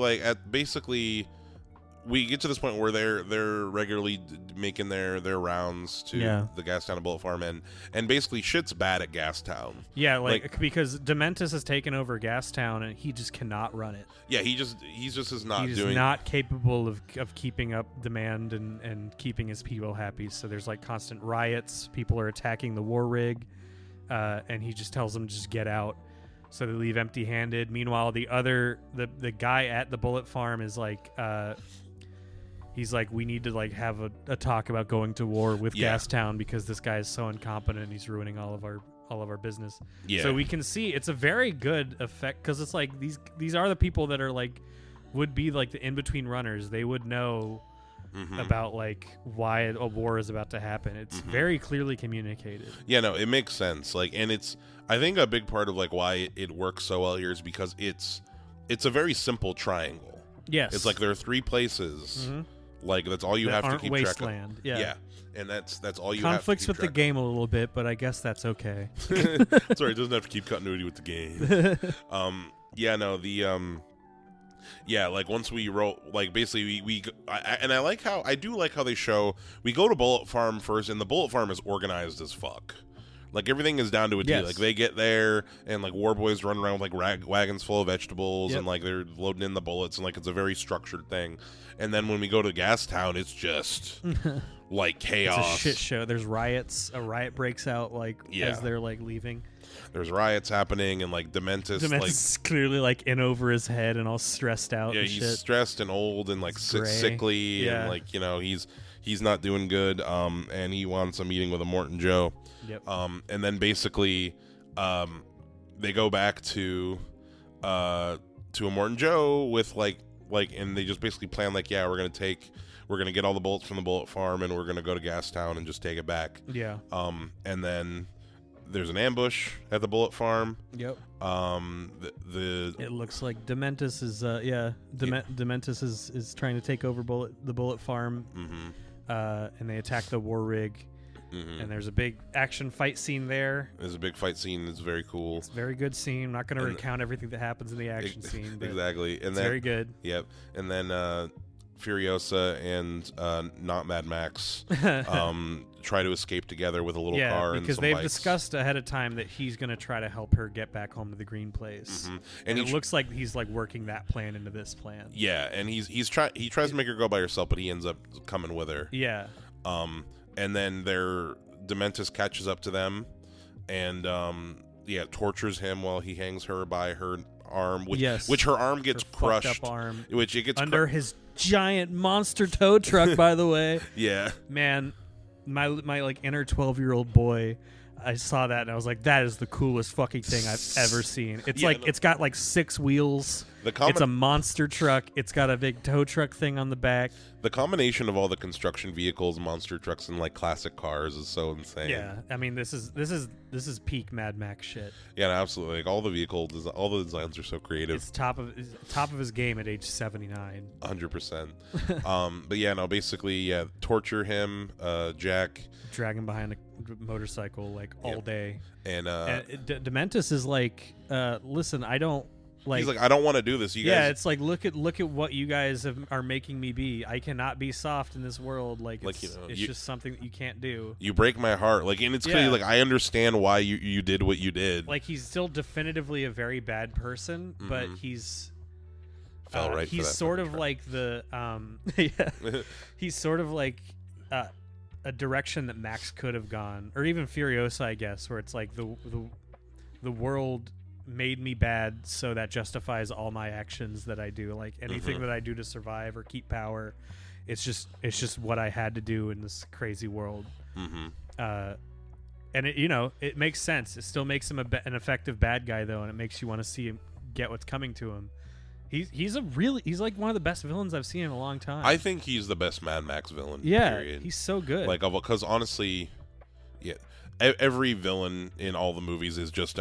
we get to this point where they're regularly making their rounds to the Gastown and Bullet Farm, and basically shit's bad at Gastown. Yeah, like because Dementus has taken over Gastown and he just cannot run it. Yeah, he's not capable of keeping up demand and keeping his people happy. So there's like constant riots. People are attacking the war rig, and he just tells them to just get out. So they leave empty-handed. Meanwhile, the guy at the Bullet Farm is like. He's like, we need to like have a talk about going to war with Gastown because this guy is so incompetent and he's ruining all of our business. Yeah. So we can see it's a very good effect because it's like these are the people that are like would be like the in between runners. They would know about like why a war is about to happen. It's very clearly communicated. Yeah, no, it makes sense. Like, and I think a big part of like why it works so well here is because it's a very simple triangle. Yes. It's like there are 3 places. Like, that's all you have to keep wasteland. track of. Yeah. And that's all you conflicts have to keep with the game a little bit, but I guess that's okay. Sorry, it doesn't have to keep continuity with the game. Like once we roll, like basically I do like how they show we go to Bullet Farm first, and the Bullet Farm is organized as fuck. Like, everything is down to a T. Like, they get there, and, like, war boys run around with, like, wagons full of vegetables, and, like, they're loading in the bullets, and, like, it's a very structured thing. And then when we go to Gastown, it's just, like, chaos. It's a shit show. There's riots. A riot breaks out, like, as they're, like, leaving. There's riots happening, and, like, Dementus is clearly, like, in over his head and all stressed out and he's stressed and old and, like, sickly, and, like, you know, he's not doing good, and he wants a meeting with a Morton Joe. Yep. And then basically, they go back to a Morton Joe with like, and they just basically plan like, yeah, we're gonna get all the bullets from the Bullet Farm, and we're gonna go to Gastown and just take it back. Yeah. And then there's an ambush at the Bullet Farm. Yep. It looks like Dementus is Dementus is trying to take over the Bullet Farm. And they attack the war rig. And there's a big action fight scene there. There's a big fight scene. It's very cool. It's a very good scene. I'm not going to recount everything that happens in the action scene. But exactly. And it's very good. Yep. And then Furiosa and not Mad Max try to escape together with a little car and because some they've bikes. Discussed ahead of time that he's going to try to help her get back home to the green place. And it looks like he's like working that plan into this plan. Yeah, and he tries to make her go by herself, but he ends up coming with her. Yeah. And then Dementus catches up to them, and tortures him while he hangs her by her arm, which her arm gets crushed. Fucked up arm, which it gets under his giant monster tow truck. By the way, yeah, man, my like inner 12-year-old boy, I saw that and I was like, that is the coolest fucking thing I've ever seen. It's it's got like 6 wheels. It's a monster truck. It's got a big tow truck thing on the back. The combination of all the construction vehicles, monster trucks, and like classic cars is so insane. Yeah, I mean this is peak Mad Max shit. Yeah, no, absolutely. Like all the designs are so creative. It's top of his game at age 79. 100%. But yeah, no, basically, torture him, Jack, drag him behind a motorcycle like all day. And Dementus is like, listen, I don't. Like, he's like, I don't want to do this. You guys. Yeah, it's like look at what you guys are making me be. I cannot be soft in this world. It's just something that you can't do. You break my heart. Like, and it's crazy. Like, I understand why you did what you did. Like, he's still definitively a very bad person, but he's fell right. He's sort of like the he's sort of like a direction that Max could have gone, or even Furiosa, I guess, where it's like the world made me bad, so that justifies all my actions that I do. Like anything that I do to survive or keep power, it's just what I had to do in this crazy world. And it makes sense. It still makes him an effective bad guy though, and it makes you want to see him get what's coming to him. He's like one of the best villains I've seen in a long time. I think he's the best Mad Max villain. Yeah, period. He's so good. Like, because honestly, yeah. Every villain in all the movies is just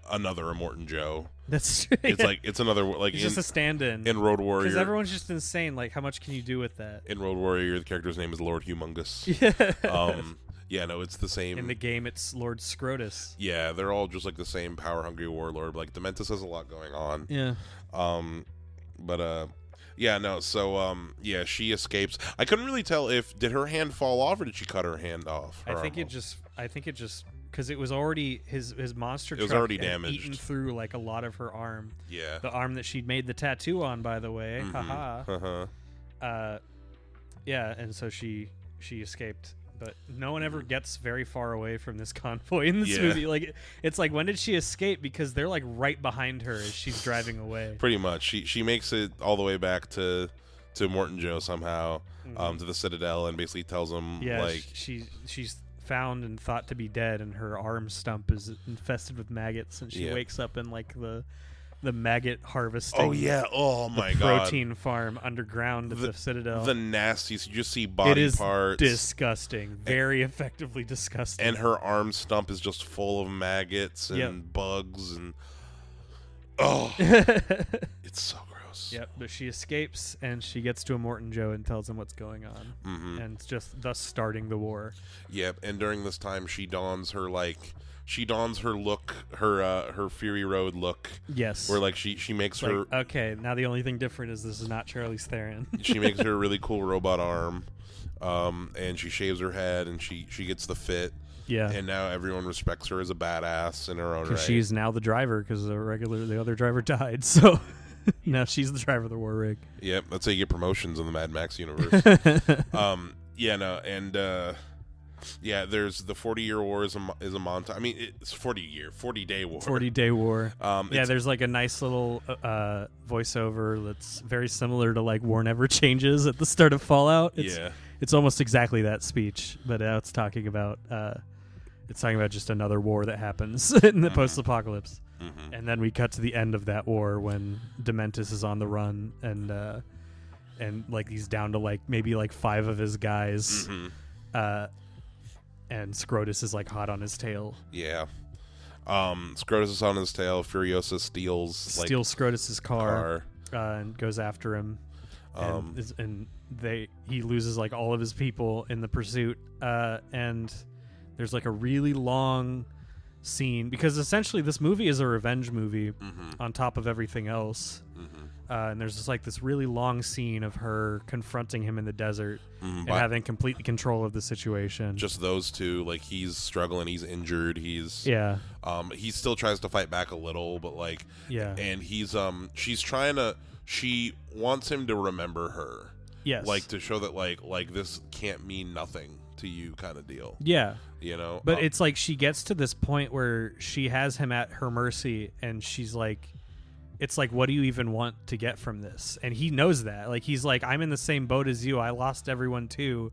another Immortan Joe. That's true. It's another like. It's just a stand-in in Road Warrior. Because everyone's just insane. Like, how much can you do with that? In Road Warrior, the character's name is Lord Humongous. Yeah. No, it's the same. In the game, it's Lord Scrotus. Yeah, they're all just like the same power-hungry warlord. Like, Dementus has a lot going on. Yeah. Yeah, no, so, she escapes. I couldn't really tell did her hand fall off or did she cut her hand off? I think it just, because it was already, his monster truck was already had damaged. eaten through, like, a lot of her arm. Yeah. The arm that she'd made the tattoo on, by the way. Haha. Yeah, and so she escaped. But no one ever gets very far away from this convoy in this movie. Like, it's like, when did she escape? Because they're like right behind her as she's driving away. Pretty much, she makes it all the way back to Immortan Joe somehow, to the Citadel, and basically tells him like she's found and thought to be dead, and her arm stump is infested with maggots, and she wakes up in like the maggot harvesting. Oh yeah! Oh my god! Protein farm underground at the Citadel. The nasties. You just see body parts. Disgusting. Very effectively disgusting. And her arm stump is just full of maggots and bugs and it's so gross. Yep. But she escapes and she gets to Immortan Joe and tells him what's going on, and it's just thus starting the war. Yep. And during this time, she dons her look, her Fury Road look. Yes. Where like she makes her okay. Now the only thing different is this is not Charlize Theron. She makes her a really cool robot arm, and she shaves her head and she gets the fit. Yeah. And now everyone respects her as a badass in her own right. Because she's now the driver, because the other driver died. So now she's the driver of the war rig. Yep. That's how you get promotions in the Mad Max universe. There's the 40-year war is a montage. I mean, it's 40-day war. 40-day war. There's like a nice little voiceover that's very similar to like War Never Changes at the start of Fallout. It's almost exactly that speech, but now it's talking about just another war that happens in the post-apocalypse. And then we cut to the end of that war when Dementus is on the run and like he's down to like maybe like 5 of his guys. And Scrotus is like hot on his tail. Yeah. Scrotus is on his tail. Furiosa steals Scrotus's car. And goes after him. He loses like all of his people in the pursuit. And there's like a really long scene, because essentially this movie is a revenge movie on top of everything else. And there's just like this really long scene of her confronting him in the desert and having complete control of the situation. Just those two, like he's struggling, he's injured, he still tries to fight back a little, but like and she wants him to remember her. Yes. Like to show that like this can't mean nothing to you kind of deal. Yeah. You know? But it's like she gets to this point where she has him at her mercy, and she's like, it's like, what do you even want to get from this? And he knows that. Like, he's like, I'm in the same boat as you. I lost everyone too.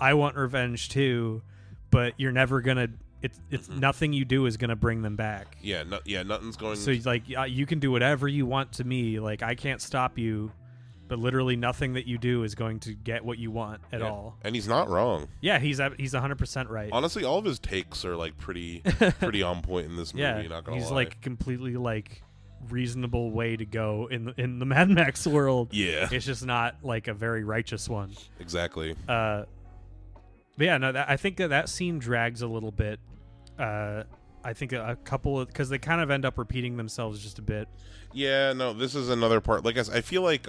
I want revenge too, but you're never going to, it's nothing you do is going to bring them back. Yeah, nothing's going. So he's like, you can do whatever you want to me. Like, I can't stop you. But literally nothing that you do is going to get what you want at all. And he's not wrong. Yeah, he's 100% right. Honestly, all of his takes are like pretty on point in this movie. Yeah, not gonna he's lie. like completely like reasonable way to go in the Mad Max world. Yeah, it's just not like a very righteous one. Exactly. But yeah, no, I think that scene drags a little bit. I think a couple of, because they kind of end up repeating themselves just a bit. Yeah, no, this is another part. Like, I feel like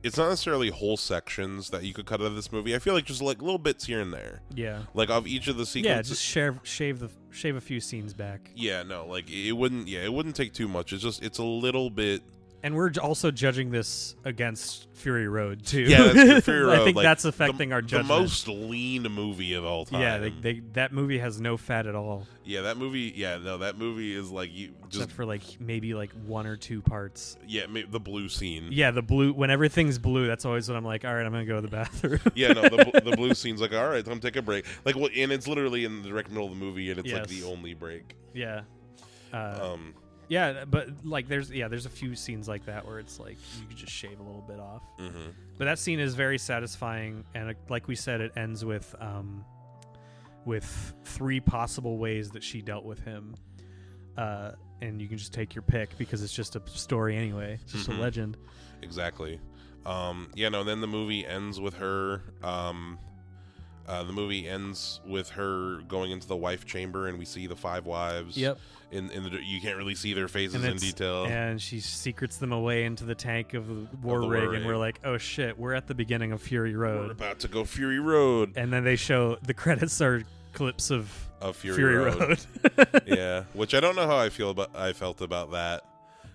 it's not necessarily whole sections that you could cut out of this movie. I feel like just like little bits here and there. Yeah. Like of each of the sequences. Yeah, just shave a few scenes back. Yeah, no, like it wouldn't take too much. It's a little bit. And we're also judging this against Fury Road too. Yeah, that's Fury Road. I think like, that's affecting our judgment. The most lean movie of all time. Yeah, that movie has no fat at all. Yeah, that movie. Yeah, no, that movie is like except for like maybe like one or two parts. Yeah, the blue scene. Yeah, the blue. When everything's blue, that's always when I'm like, all right, I'm gonna go to the bathroom. Yeah, no, the blue scene's like, all right, time to take a break. Like, and it's literally in the direct middle of the movie, and it's like the only break. Yeah. Yeah, but like there's a few scenes like that where it's like you could just shave a little bit off. Mm-hmm. But that scene is very satisfying, and like we said, it ends with 3 possible ways that she dealt with him, and you can just take your pick because it's just a story anyway. It's just a legend. Exactly. Yeah, no. Then the movie ends with her. The movie ends with her going into the wife chamber, and we see the 5 wives. Yep. You can't really see their faces in detail. And she secrets them away into the tank of the war rig, and we're like, oh shit, we're at the beginning of Fury Road. We're about to go Fury Road. And then they show the credits are clips of Fury Road. Yeah, which I don't know how I felt about that.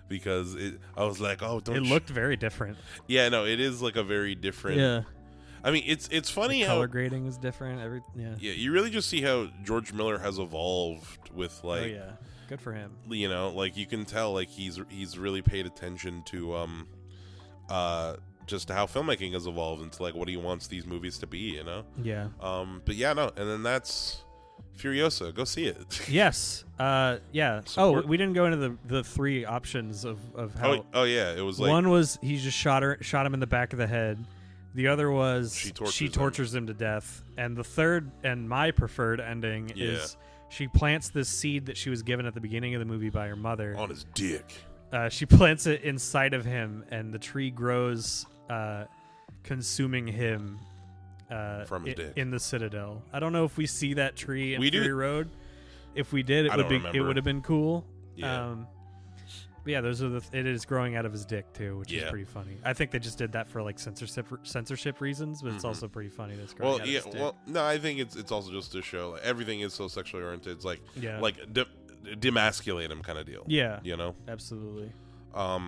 Because I was like, oh, don't. It looked very different. Yeah, no, it is like a very different. Yeah. I mean, it's funny the how color grading is different. Yeah, you really just see how George Miller has evolved with like. Oh yeah, good for him. You know, like you can tell, like he's really paid attention to just how filmmaking has evolved into like what he wants these movies to be. You know. Yeah. But yeah, no, and then that's Furiosa. Go see it. Yes. Yeah. Support. Oh, we didn't go into the 3 options of how. Oh yeah, it was like one was he just shot him in the back of the head. The other was she tortures him to death. And the third, and my preferred ending, is she plants this seed that she was given at the beginning of the movie by her mother. On his dick. She plants it inside of him, and the tree grows, consuming him from his dick. In the Citadel. I don't know if we see that tree in We Fury do. Road. If we did, it would have been cool. Yeah. But yeah, those are it is growing out of his dick too, which is pretty funny. I think they just did that for like censorship reasons, but it's also pretty funny. That's growing out of his dick. Well, no, I think it's also just to show like, everything is so sexually oriented. It's like demasculate him kind of deal. Yeah, you know, absolutely. But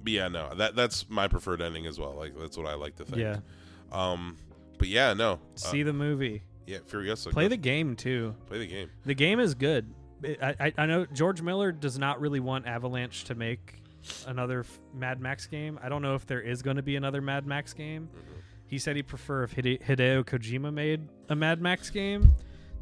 yeah, no, that's my preferred ending as well. Like that's what I like to think. Yeah. But yeah, no. See the movie. Yeah, Furiosa. Play the game too. Play the game. The game is good. I know George Miller does not really want Avalanche to make another Mad Max game. I don't know if there is going to be another Mad Max game. Mm-hmm. He said he'd prefer if Hideo Kojima made a Mad Max game.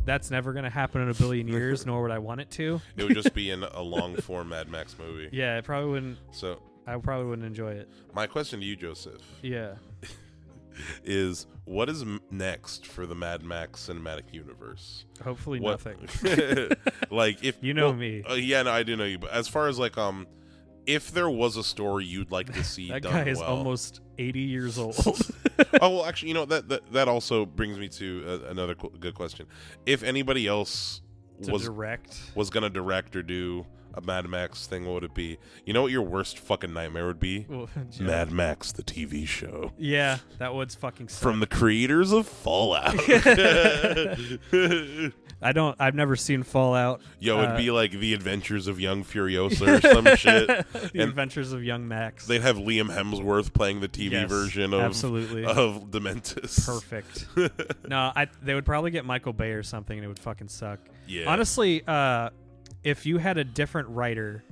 That's never going to happen in a billion years, nor would I want it to. It would just be in a long-form Mad Max movie. Yeah, it probably wouldn't. So I probably wouldn't enjoy it. My question to you, Joseph. Yeah. Is what is next for the Mad Max cinematic universe? Hopefully nothing. Like if you know me. Yeah, no, I do know you. But as far as like if there was a story you'd like to see that done guy is well, almost 80 years old. Oh well, actually, you know that also brings me to another good question. If anybody else was gonna direct or do a Mad Max thing, what would it be? You know what your worst fucking nightmare would be? Mad Max, the TV show. Yeah, that would fucking suck. From the creators of Fallout. I've never seen Fallout. Yo, it'd be like The Adventures of Young Furiosa or some shit. The Adventures of Young Max. They'd have Liam Hemsworth playing the TV version of Dementis. Perfect. No, they would probably get Michael Bay or something, and it would fucking suck. Yeah. Honestly, if you had a different writer,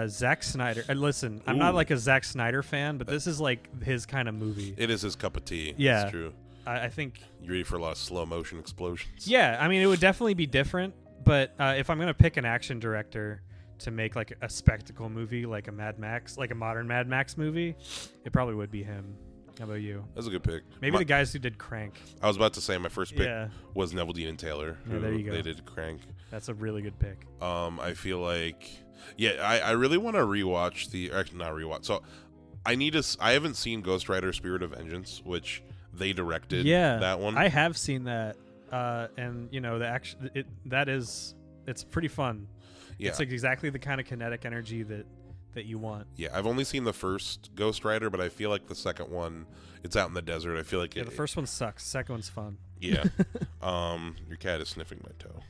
Zack Snyder. Listen, I'm not like a Zack Snyder fan, but this is like his kind of movie. It is his cup of tea. Yeah, it's true. I think. You ready for a lot of slow motion explosions? Yeah, I mean, it would definitely be different. But if I'm gonna pick an action director to make like a spectacle movie, like a Mad Max, like a modern Mad Max movie, it probably would be him. How about you? That's a good pick. Maybe the guys who did Crank. I was about to say my first pick was Neville Dean and Taylor. Yeah, there you go. They did Crank. That's a really good pick. I feel like, I really want to rewatch actually not rewatch. So I haven't seen Ghost Rider: Spirit of Vengeance, which they directed. Yeah, that one. I have seen that, and the action. It's pretty fun. Yeah. It's like exactly the kind of kinetic energy that you want. Yeah, I've only seen the first Ghost Rider, but I feel like the second one, it's out in the desert. I feel like the first one sucks. The second one's fun. Yeah. Your cat is sniffing my toe.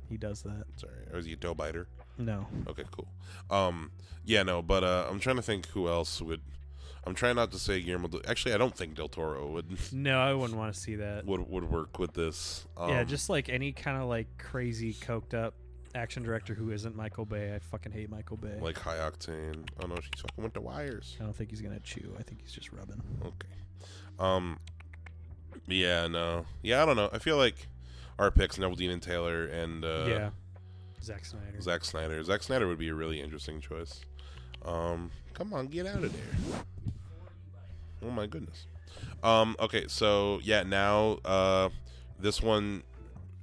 He does that. Sorry. Or is he a toe biter? No. Okay, cool. But I'm trying to think who else would. I'm trying not to say Guillermo. Actually, I don't think Del Toro would. No, I wouldn't want to see that. Would work with this. Yeah, just like any kind of like crazy coked up action director who isn't Michael Bay. I fucking hate Michael Bay. Like High Octane. Oh no, she's fucking with the wires. I don't think he's gonna chew. I think he's just rubbing. Okay. Yeah, no. Yeah, I don't know. I feel like our picks, Neville Dean and Taylor, and Zack Snyder. Zack Snyder would be a really interesting choice. Come on, get out of there. Oh my goodness. Okay, so yeah, now this one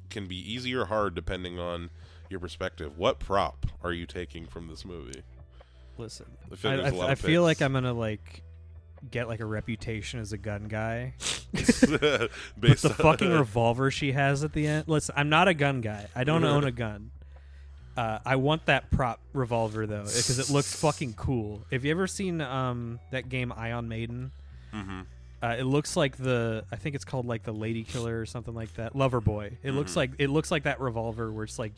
can be easy or hard depending on your perspective. What prop are you taking from this movie? Listen, I feel like I'm gonna like get like a reputation as a gun guy. With the fucking revolver she has at the end. Listen, I'm not a gun guy. I don't own a gun. I want that prop revolver though, because it looks fucking cool. Have you ever seen that game Ion Maiden? Mm-hmm. It looks like I think it's called like the Lady Killer or something like that. Lover Boy. It looks like that revolver where it's like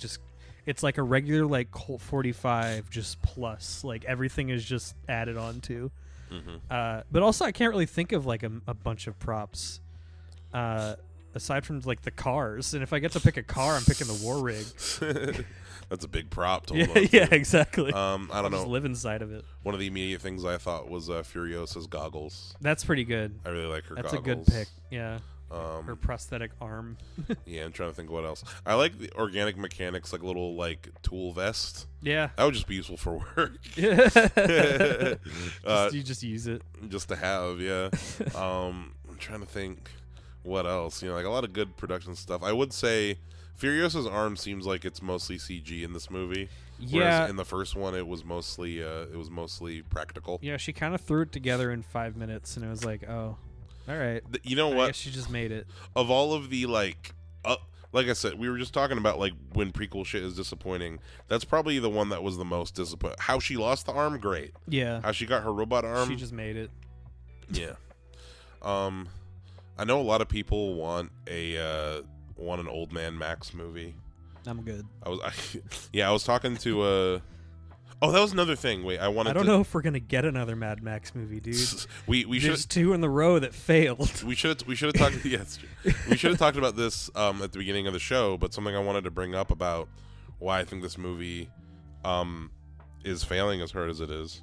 it's like a regular like Colt 45 just plus like everything is just added on to. Mm-hmm. But also I can't really think of like a bunch of props. Aside from like the cars, and if I get to pick a car, I'm picking the war rig. That's a big prop to hold Yeah, on to. yeah, exactly. I don't know. Just live inside of it. One of the immediate things I thought was Furiosa's goggles. That's pretty good. I really like her That's goggles. a good pick. Yeah. Her prosthetic arm. Yeah, I'm trying to think what else. I like the organic mechanics, like little like tool vest. Yeah. That would just be useful for work. You just use it. Just to have, yeah. I'm trying to think what else. Like a lot of good production stuff. I would say Furiosa's arm seems like it's mostly CG in this movie. Yeah. Whereas in the first one, it was mostly practical. Yeah, she kind of threw it together in 5 minutes, and it was like, oh, all right. You know what? I guess she just made it. Of all of the like I said, we were just talking about like when prequel shit is disappointing. That's probably the one that was the most disappointing. How she lost the arm, great. Yeah. How she got her robot arm, she just made it. Yeah. I know a lot of people want an Old Man Max movie. I'm good. I was talking to oh, that was another thing. Wait, I don't know if we're gonna get another Mad Max movie, dude. There's 2 in the row that failed. We should have talked. Yes, we should have talked about this at the beginning of the show. But something I wanted to bring up about why I think this movie is failing as hard as it is.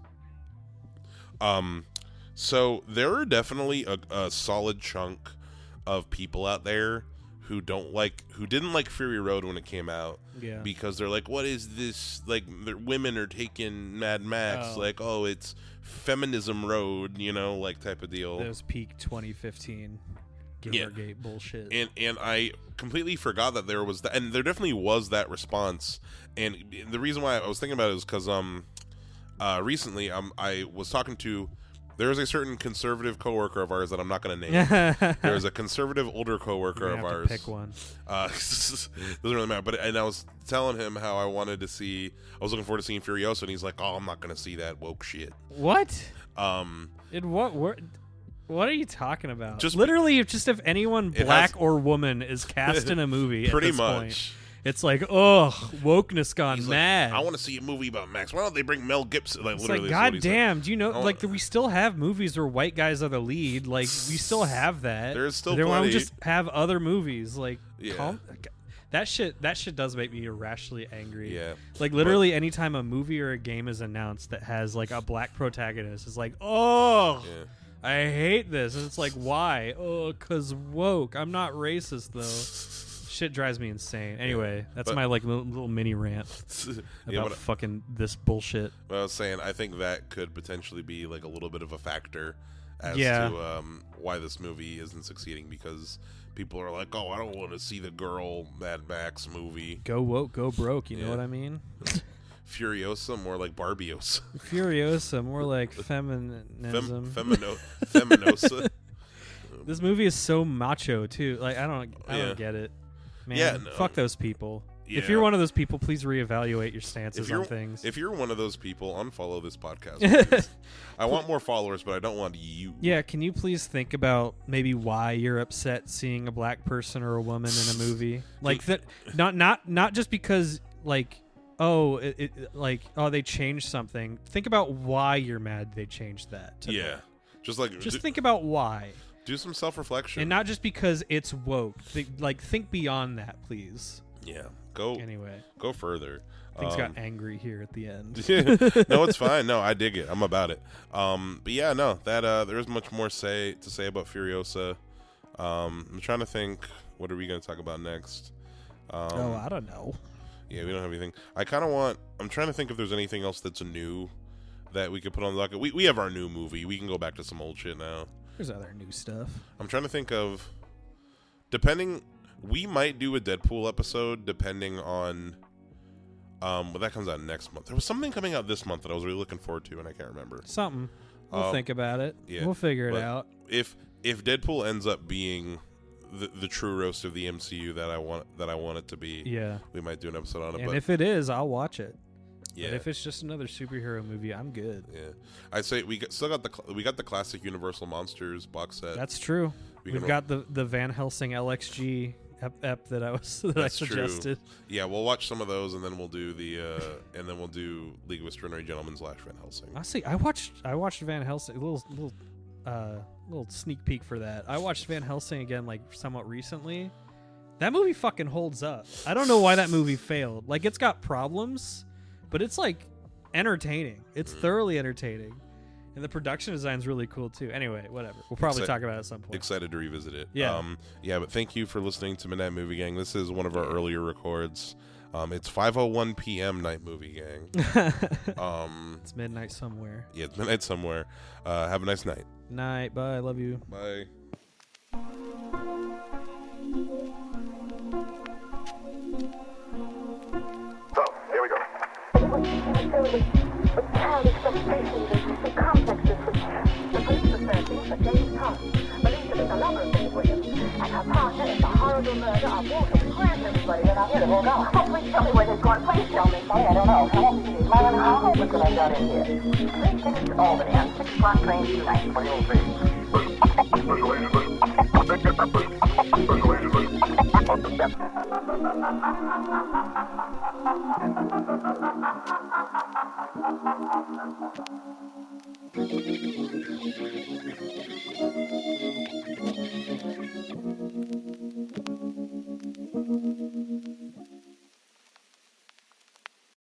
So there are definitely a solid chunk of people out there who didn't like Fury Road when it came out. Yeah. Because they're like, what is this? Like, women are taking Mad Max. Oh. Like, oh, it's feminism road, like type of deal. That was peak 2015 Gamergate bullshit. And I completely forgot that there was that, and there definitely was that response. And the reason why I was thinking about it is because recently I was talking to. There was a certain conservative coworker of ours that I'm not going to name. There was a conservative older coworker of ours. Pick one. Doesn't really matter. And I was telling him how I was looking forward to seeing Furiosa, and he's like, "Oh, I'm not going to see that woke shit." What? In what? What are you talking about? Just literally, if anyone black has- or woman is cast in a movie, Pretty at this much. point, it's like, oh, wokeness gone He's mad. like, I want to see a movie about Max. Why don't they bring Mel Gibson? Like, It's literally, like, that's what god he said. damn, do you know, I like, want- we still have movies where white guys are the lead. Like, we still have that. There's still then why don't we plenty. just have other movies? Like, Yeah. that shit does make me irrationally angry. Yeah. Like, literally, anytime a movie or a game is announced that has, like, a black protagonist, it's like, oh, Yeah. I hate this. And it's like, why? Oh, 'cause woke. I'm not racist, though. Shit drives me insane. Anyway, that's But- my, like, little mini rant Yeah, about fucking this bullshit. what I was saying, I think that could potentially be like a little bit of a factor as Yeah. to why this movie isn't succeeding, because people are like, oh, I don't want to see the girl Mad Max movie. Go woke, go broke. You know Yeah. what I mean? Furiosa, more like Barbiosa. Furiosa, more like feminism. Feminosa. This movie is so macho too. Like I don't Yeah. get it. Man, Yeah, no. fuck those people. If Yeah. you're one of those people, please reevaluate your stances If you're, on things. if you're one of those people, unfollow this podcast. Please. I want more followers, but I don't want you. Yeah, can you please think about maybe why you're upset seeing a black person or a woman in a movie? Like that, not just because like, oh, they changed something. Think about why you're mad they changed that. to Yeah. them. Just Think about why, do some self-reflection. and not just because it's woke. Think beyond that, please. Yeah. Go Anyway, go further. things got angry here at the end. No, it's fine. No, I dig it. I'm about it. But yeah, no, that there's much more to say about Furiosa. I'm trying to think. What are we going to talk about next? I don't know. Yeah, we don't have anything. I'm trying to think if there's anything else that's new that we could put on the docket. We have our new movie. We can go back to some old shit now. There's other new stuff. I'm trying to think of, we might do a Deadpool episode depending on, well, that comes out next month. There was something coming out this month that I was really looking forward to, and I can't remember. Something. We'll think about it. yeah, We'll figure it but out. If Deadpool ends up being the true roast of the MCU that I want it to be, Yeah. we might do an episode on it. And but if it is, I'll watch it. yeah, But if it's just another superhero movie, I'm good. yeah, I'd say we got the classic Universal Monsters box set. That's true. We We've can- got the Van Helsing LXG ep that I That's suggested. True. Yeah, we'll watch some of those, and then we'll do League of Extraordinary Gentlemen / Van Helsing. Honestly, I watched Van Helsing, little sneak peek for that. I watched Van Helsing again like somewhat recently. That movie fucking holds up. I don't know why that movie failed. Like, it's got problems, but it's like entertaining. It's thoroughly entertaining. And the production design's really cool too. Anyway, whatever. We'll probably talk about it at some point. Excited to revisit it. Yeah. Yeah, but thank you for listening to Midnight Movie Gang. This is one of our earlier records. It's 5:01 p.m. Night Movie Gang. It's midnight somewhere. Yeah, it's midnight somewhere. Have a nice night. Night. Bye. Love you. Bye. So, here we go. With childish frustrations and complexes which the police are searching for James Hunt, believed to be the lover of Miss Williams, and her partner in the horrible murder of Walter. We grant everybody that I'm here to hold on. Oh, please tell me where this going. Please tell me. Sorry, I don't know. How hopeless that I got in here. 3 tickets to Albany on 6 o'clock train tonight. What do you think? Special agent. Special agent.